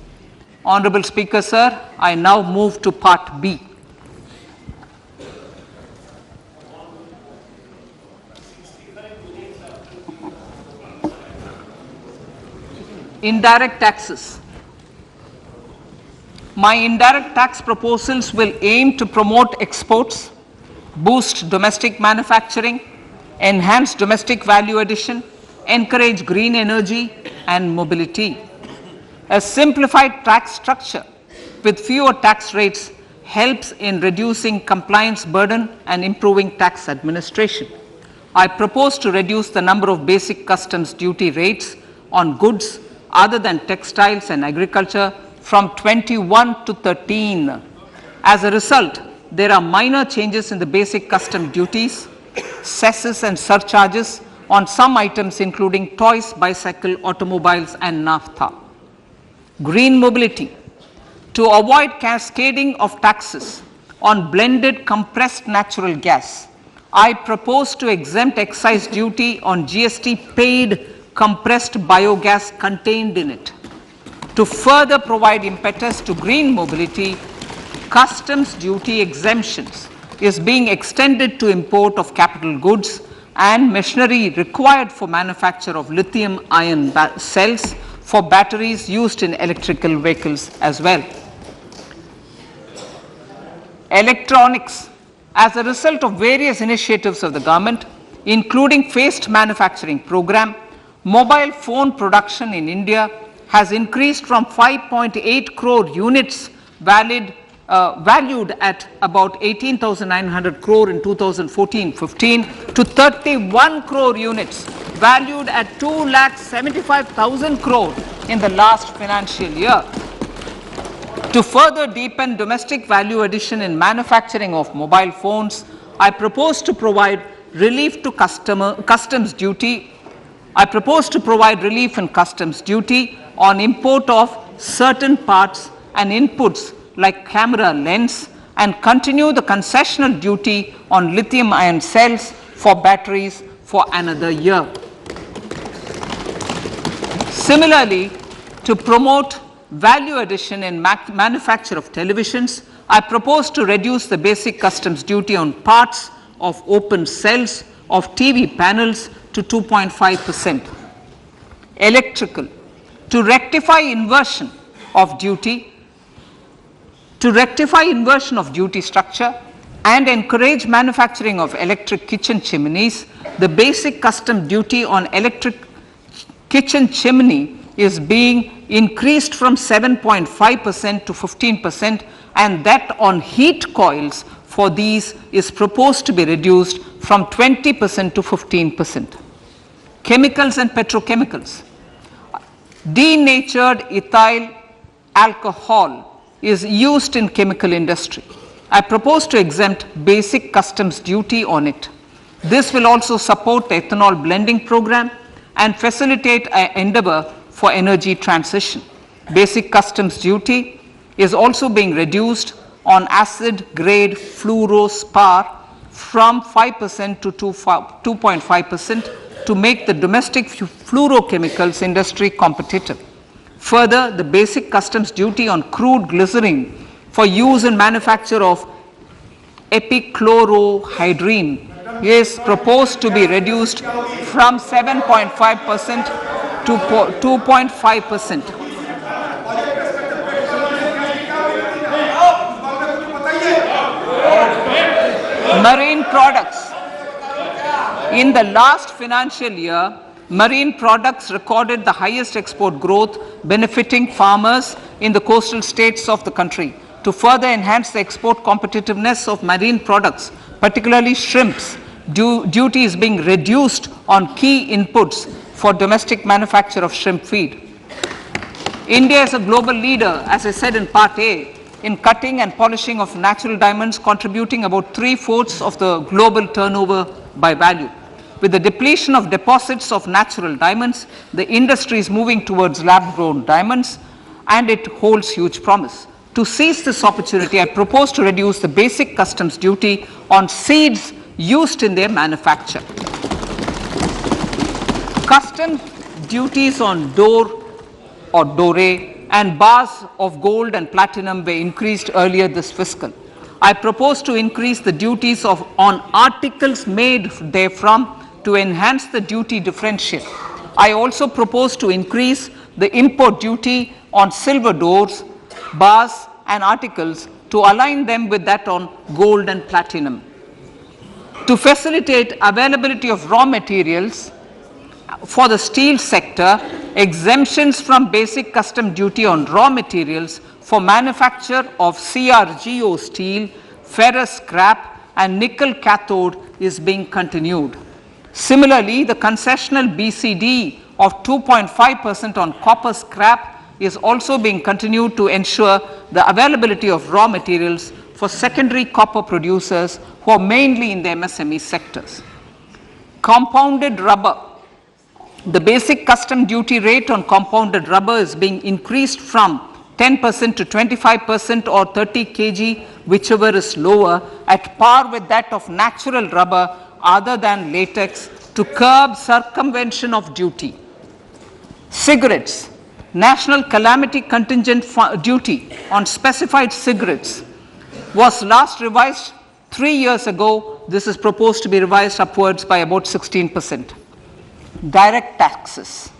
Honorable Speaker, sir, I now move to Part B. Indirect taxes. My indirect tax proposals will aim to promote exports, boost domestic manufacturing, enhance domestic value addition, encourage green energy and mobility. A simplified tax structure with fewer tax rates helps in reducing compliance burden and improving tax administration. I propose to reduce the number of basic customs duty rates on goods other than textiles and agriculture from 21 to 13. As a result, there are minor changes in the basic custom duties, cesses and surcharges on some items including toys, bicycle, automobiles and naphtha. Green mobility. To avoid cascading of taxes on blended compressed natural gas, I propose to exempt excise duty on GST paid compressed biogas contained in it. To further provide impetus to green mobility, customs duty exemptions is being extended to import of capital goods and machinery required for manufacture of lithium-ion cells for batteries used in electrical vehicles as well. Electronics. As a result of various initiatives of the government, including phased manufacturing program, mobile phone production in India has increased from 5.8 crore units valued at about 18,900 crore in 2014-15 to 31 crore units valued at 2,75,000 crore in the last financial year. To further deepen domestic value addition in manufacturing of mobile phones, I propose to provide relief to customs duty. I propose to provide relief in customs duty on import of certain parts and inputs like camera lens and continue the concessional duty on lithium-ion cells for batteries for another year. Similarly, to promote value addition in manufacture of televisions, I propose to reduce the basic customs duty on parts of open cells of TV panels to 2.5%. Electrical. To rectify inversion of duty structure and encourage manufacturing of electric kitchen chimneys, the basic custom duty on electric kitchen chimney is being increased from 7.5% to 15%, and that on heat coils for these is proposed to be reduced from 20% to 15%. Chemicals and petrochemicals. Denatured ethyl alcohol is used in chemical industry. I propose to exempt basic customs duty on it. This will also support the ethanol blending program and facilitate an endeavor for energy transition. Basic customs duty is also being reduced on acid grade fluorospar from 5% to 2.5% to make the domestic fluorochemicals industry competitive. Further, the basic customs duty on crude glycerin for use in manufacture of epichlorohydrin is proposed to be reduced from 7.5% to 2.5%. Marine products. In the last financial year, marine products recorded the highest export growth, benefiting farmers in the coastal states of the country. To further enhance the export competitiveness of marine products, particularly shrimps, duty is being reduced on key inputs for domestic manufacture of shrimp feed. India is a global leader, as I said in Part A, in cutting and polishing of natural diamonds, contributing about 3/4 of the global turnover by value. With the depletion of deposits of natural diamonds, the industry is moving towards lab-grown diamonds, and it holds huge promise. To seize this opportunity, I propose to reduce the basic customs duty on seeds used in their manufacture. Customs duties on dore or doré and bars of gold and platinum were increased earlier this fiscal. I propose to increase the duties on articles made therefrom to enhance the duty differential. I also propose to increase the import duty on silver doors, bars and articles to align them with that on gold and platinum. To facilitate availability of raw materials for the steel sector, exemptions from basic custom duty on raw materials for manufacture of CRGO steel, ferrous scrap and nickel cathode is being continued. Similarly, the concessional BCD of 2.5% on copper scrap is also being continued to ensure the availability of raw materials for secondary copper producers who are mainly in the MSME sectors. Compounded rubber. The basic custom duty rate on compounded rubber is being increased from 10% to 25% or 30 kg, whichever is lower, at par with that of natural rubber other than latex, to curb circumvention of duty. Cigarettes. National calamity contingent duty on specified cigarettes was last revised 3 years ago. This is proposed to be revised upwards by about 16%. Direct taxes.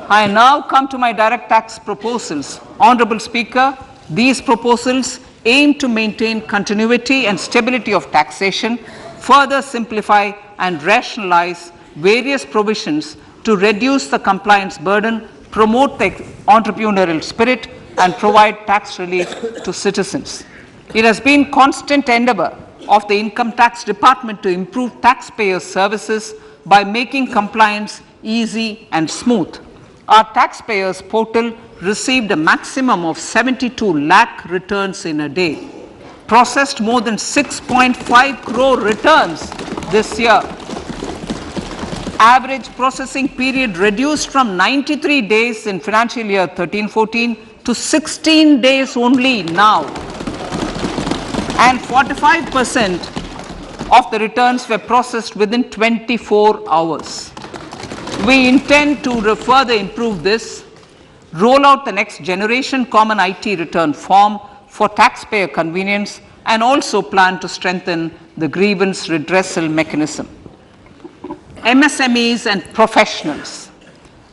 I now come to my direct tax proposals. Honorable Speaker, these proposals aim to maintain continuity and stability of taxation, further simplify and rationalize various provisions to reduce the compliance burden, promote the entrepreneurial spirit, and provide tax relief to citizens. It has been constant endeavor of the Income Tax Department to improve taxpayer services by making compliance easy and smooth. Our taxpayers portal received a maximum of 72 lakh returns in a day, processed more than 6.5 crore returns this year. Average processing period reduced from 93 days in financial year 13-14 to 16 days only now, and 45% of the returns were processed within 24 hours. We intend to further improve this, roll out the next generation common IT return form for taxpayer convenience, and also plan to strengthen the grievance redressal mechanism. MSMEs and professionals.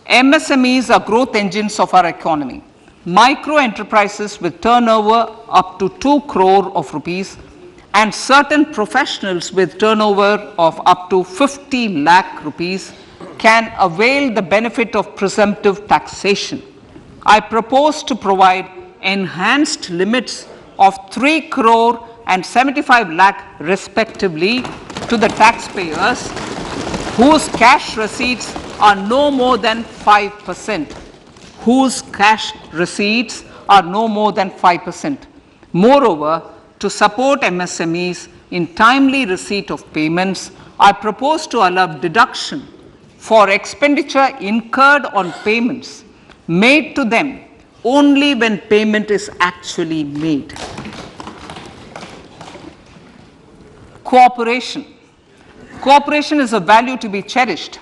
MSMEs are growth engines of our economy. Micro enterprises with turnover up to 2 crore of rupees and certain professionals with turnover of up to 50 lakh rupees can avail the benefit of presumptive taxation. I propose to provide enhanced limits of 3 crore and 75 lakh respectively to the taxpayers whose cash receipts are no more than 5%. Whose cash receipts are no more than 5%. Moreover, to support MSMEs in timely receipt of payments, I propose to allow deduction for expenditure incurred on payments made to them only when payment is actually made. Cooperation. Cooperation is a value to be cherished.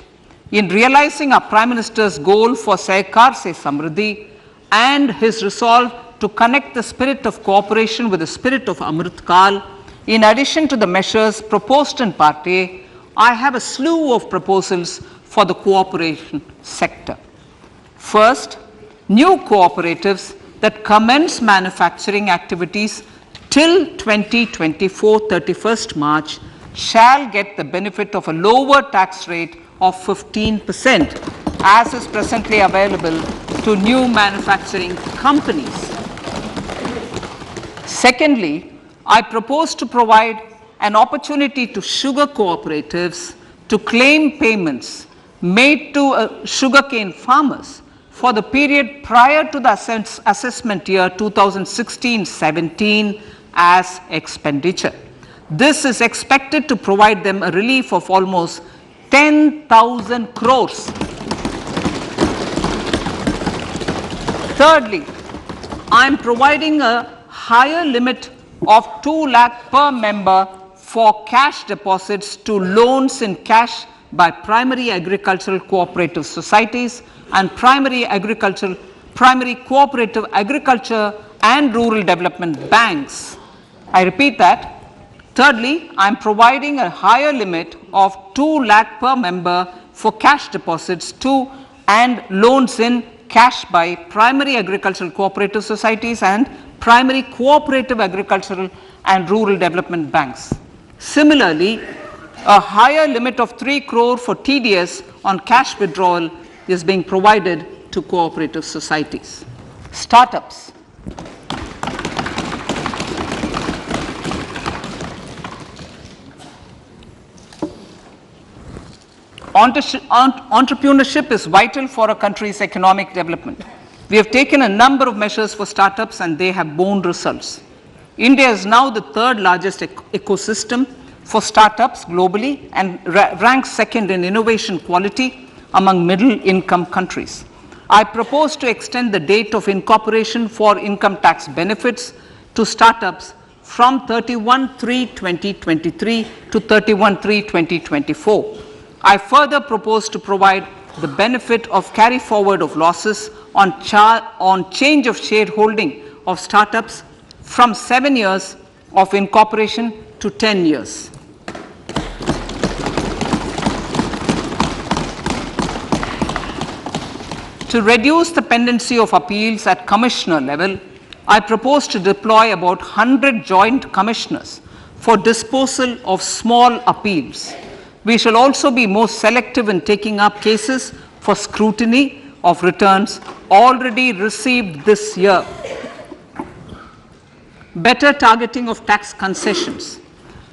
In realizing our Prime Minister's goal for Sehkar Se Samriddhi and his resolve to connect the spirit of cooperation with the spirit of Amrit Kal, in addition to the measures proposed in Part A, I have a slew of proposals for the cooperation sector. First, new cooperatives that commence manufacturing activities till 2024 31st March shall get the benefit of a lower tax rate of 15% as is presently available to new manufacturing companies. Secondly, I propose to provide an opportunity to sugar cooperatives to claim payments made to sugarcane farmers for the period prior to the assessment year 2016-17 as expenditure. This is expected to provide them a relief of almost 10,000 crores. Thirdly, I am providing a higher limit of 2 lakh per member for cash deposits to loans in cash by primary agricultural cooperative societies and primary cooperative agriculture and rural development banks. I repeat that. Thirdly, I am providing a higher limit of 2 lakh per member for cash deposits to and loans in cash by primary agricultural cooperative societies and primary cooperative agricultural and rural development banks. Similarly, a higher limit of 3 crore for TDS on cash withdrawal is being provided to cooperative societies. Startups. Entrepreneurship is vital for a country's economic development. We have taken a number of measures for startups and they have borne results. India is now the third largest ecosystem for startups globally and ranks second in innovation quality among middle income countries. I propose to extend the date of incorporation for income tax benefits to startups from 31/3/2023 to 31/3/2024. I further propose to provide the benefit of carry forward of losses on change of shareholding of startups from 7 years of incorporation to 10 years. To reduce the pendency of appeals at commissioner level, I propose to deploy about 100 joint commissioners for disposal of small appeals. We shall also be more selective in taking up cases for scrutiny of returns already received this year. Better targeting of tax concessions.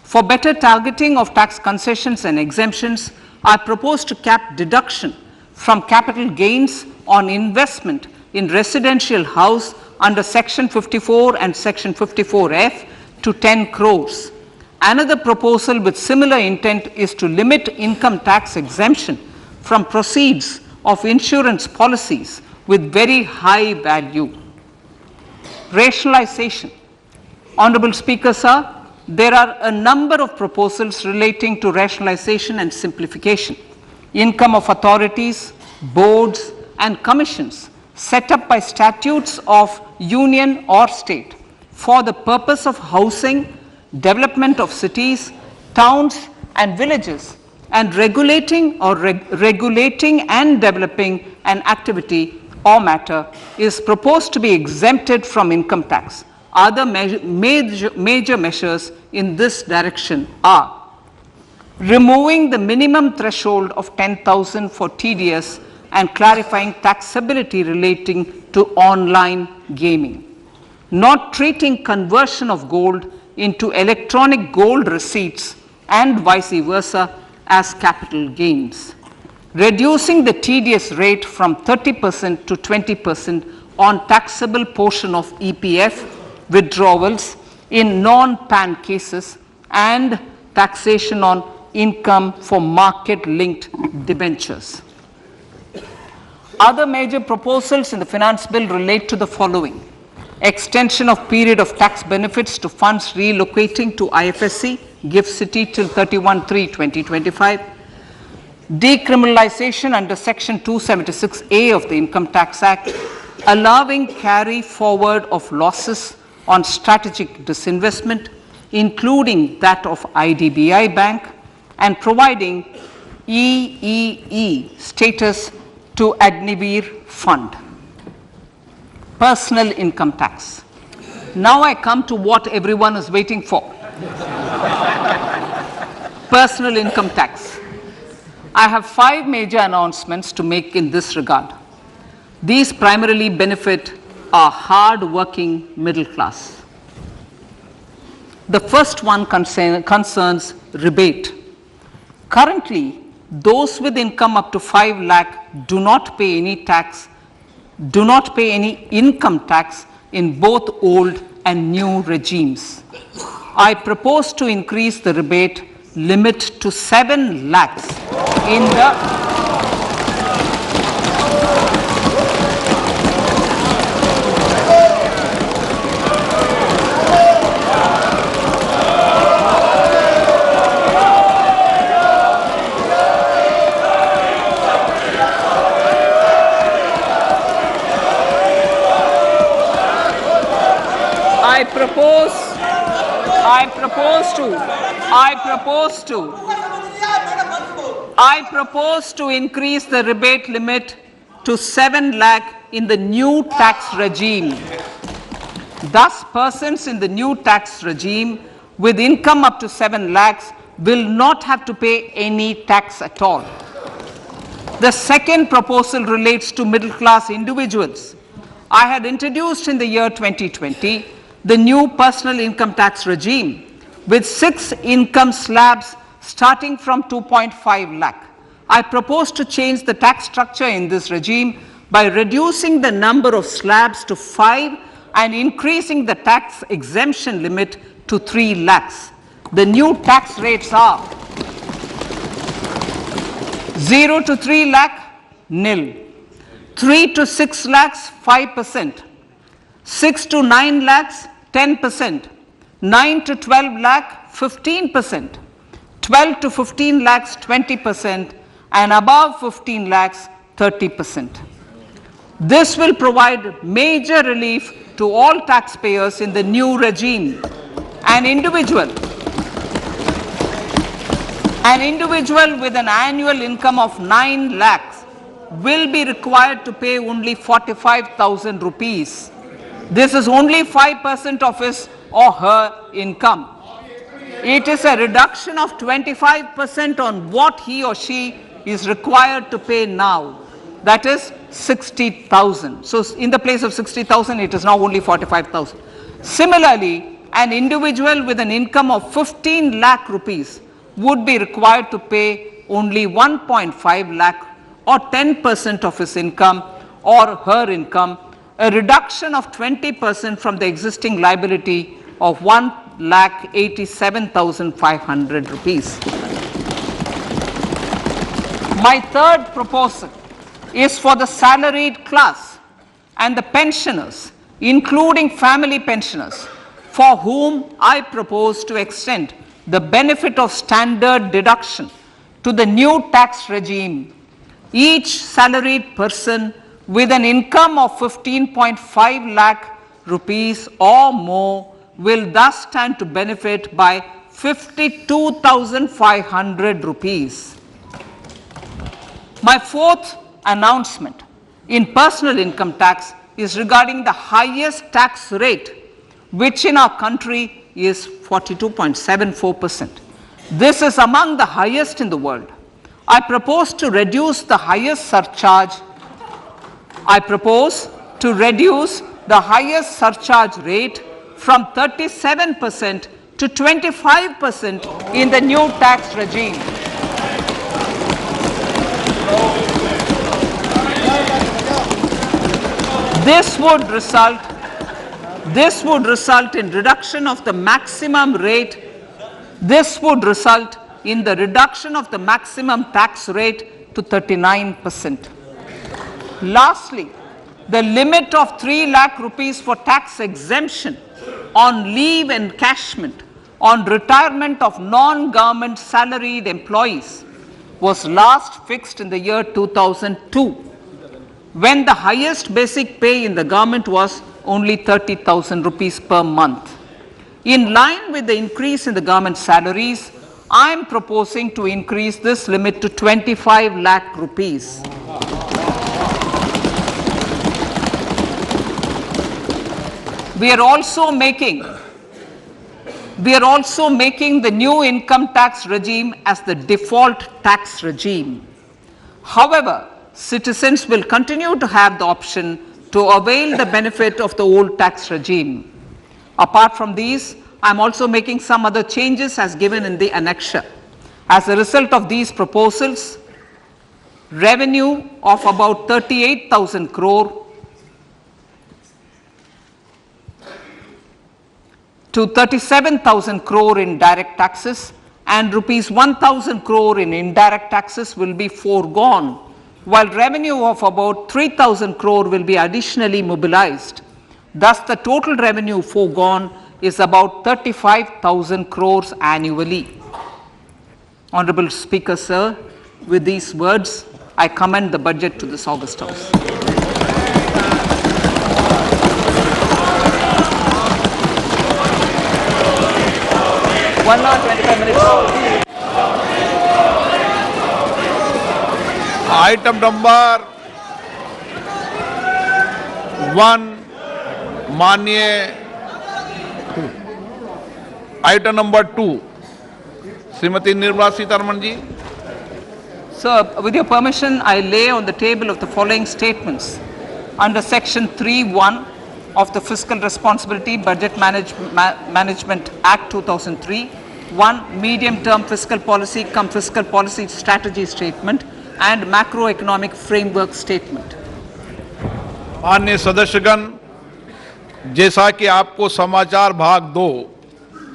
For better targeting of tax concessions and exemptions, I propose to cap deduction from capital gains on investment in residential house under Section 54 and Section 54F to 10 crores. Another proposal with similar intent is to limit income tax exemption from proceeds of insurance policies with very high value. Rationalization. Honorable Speaker, sir, there are a number of proposals relating to rationalization and simplification. Income of authorities, boards, and commissions set up by statutes of union or state for the purpose of housing, development of cities, towns, and villages, and regulating and developing an activity or matter is proposed to be exempted from income tax. Other major measures in this direction are removing the minimum threshold of 10,000 for TDS and clarifying taxability relating to online gaming, not treating conversion of gold into electronic gold receipts and vice versa as capital gains, reducing the TDS rate from 30% to 20% on taxable portion of EPF withdrawals in non-PAN cases, and taxation on income for market-linked debentures. Other major proposals in the finance bill relate to the following: extension of period of tax benefits to funds relocating to IFSC, GIFT City till 31/3/2025, decriminalization under Section 276A of the Income Tax Act, allowing carry forward of losses on strategic disinvestment, including that of IDBI Bank, and providing EEE status to Agnivir Fund. Personal income tax. Now I come to what everyone is waiting for. Personal income tax. I have 5 major announcements to make in this regard. These primarily benefit our hard-working middle class. The first one concerns rebate. Currently, those with income up to 5 lakh do not pay any income tax in both old and new regimes. I propose to increase the rebate limit to 7 lakhs in the I propose to increase the rebate limit to 7 lakh in the new tax regime. Thus, persons in the new tax regime with income up to 7 lakhs will not have to pay any tax at all. The second proposal relates to middle class individuals. I had introduced in the year 2020 the new personal income tax regime with 6 income slabs starting from 2.5 lakh. I propose to change the tax structure in this regime by reducing the number of slabs to 5 and increasing the tax exemption limit to 3 lakhs. The new tax rates are 0 to 3 lakh, nil; 3 to 6 lakhs, 5%; 6 to 9 lakhs, 10%; 9 to 12 lakh, 15%; 12 to 15 lakhs, 20%; and above 15 lakhs, 30%. This will provide major relief to all taxpayers in the new regime. An individual with an annual income of 9 lakhs will be required to pay only 45,000 rupees. This is only 5% of his or her income. It is a reduction of 25% on what he or she is required to pay now. That is 60,000. So in the place of 60,000, it is now only 45,000. Similarly, an individual with an income of 15 lakh rupees would be required to pay only 1.5 lakh or 10% of his income or her income, a reduction of 20% from the existing liability of 1,87,500 rupees. My third proposal is for the salaried class and the pensioners, including family pensioners, for whom I propose to extend the benefit of standard deduction to the new tax regime. Each salaried person with an income of 15.5 lakh rupees or more will thus stand to benefit by 52,500 rupees. My fourth announcement in personal income tax is regarding the highest tax rate, which in our country is 42.74%. This is among the highest in the world. I propose to reduce the highest surcharge. Rate from 37% to 25% in the new tax regime. This would result in reduction of the maximum rate. This would result in the reduction of the maximum tax rate to 39%. Lastly, the limit of 3 lakh rupees for tax exemption on leave encashment on retirement of non-government salaried employees was last fixed in the year 2002, when the highest basic pay in the government was only 30,000 rupees per month. In line with the increase in the government salaries, I am proposing to increase this limit to 25 lakh rupees. We are also making the new income tax regime as the default tax regime. However, citizens will continue to have the option to avail the benefit of the old tax regime. Apart from these, I am also making some other changes as given in the annexure. As a result of these proposals, revenue of about 38,000 crore to 37,000 crore in direct taxes and rupees 1,000 crore in indirect taxes will be foregone, while revenue of about 3,000 crore will be additionally mobilized. Thus, the total revenue foregone is about 35,000 crores annually. Honorable Speaker, sir, with these words, I commend the budget to this August House. 1 hour 25 minutes. Item number 1, माननीय item number 2, Shrimati Nirmala Sitharaman ji. Sir, with your permission, I lay on the table of the following statements. Under Section 3(1) of the Fiscal Responsibility Budget Management Act 2003, 1. Medium-term fiscal policy cum fiscal policy strategy statement and macroeconomic framework statement. माननीय सदस्यगण, जैसा कि आपको समाचार भाग 2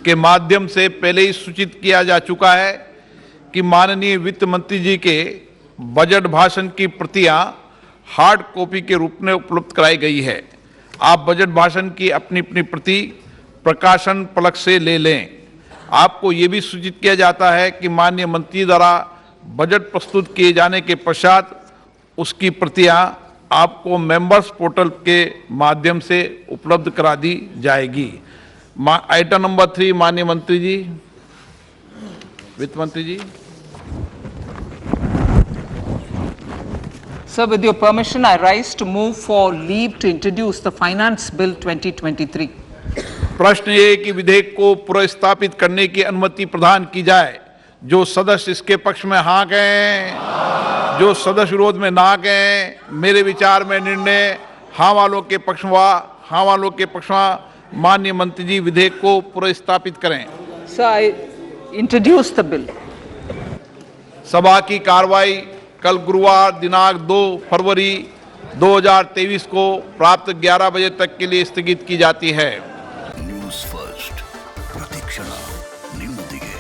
के माध्यम से पहले ही सूचित किया जा चुका है कि माननीय वित्त मंत्री जी के बजट भाषण की प्रतियां हार्ड कॉपी के रूप में उपलब्ध कराई गई है. आप बजट भाषण की अपनी अपनी प्रति प्रकाशन पलक से ले लें. आपको ये भी सूचित किया जाता है कि माननीय मंत्री द्वारा बजट प्रस्तुत किए जाने के पश्चात उसकी प्रतियां आपको मेंबर्स पोर्टल के माध्यम से उपलब्ध करा दी जाएगी. आइटम नंबर 3, माननीय मंत्री जी, वित्त मंत्री जी. Sir, with your permission, I rise to move for leave to introduce the Finance Bill 2023. प्रश्न ये कि विधेयक को पुनर्स्थापित करने की अनुमति प्रदान की जाए. जो सदस्य इसके पक्ष में हाँ कहें, जो सदस्य विरोध में ना कहें. मेरे विचार में निर्णय हाँ वालों के पक्ष में. माननीय मंत्री जी विधेयक को पुनर्स्थापित करें. Sir, I introduce the bill. सभा की कार्रवाई कल गुरुवार दिनांक 2 फरवरी 2023 को प्राप्त 11 बजे तक के लिए स्थगित की जाती है. न्यूज़ फर्स्ट, प्रतीक्षणा निम्मदिगे.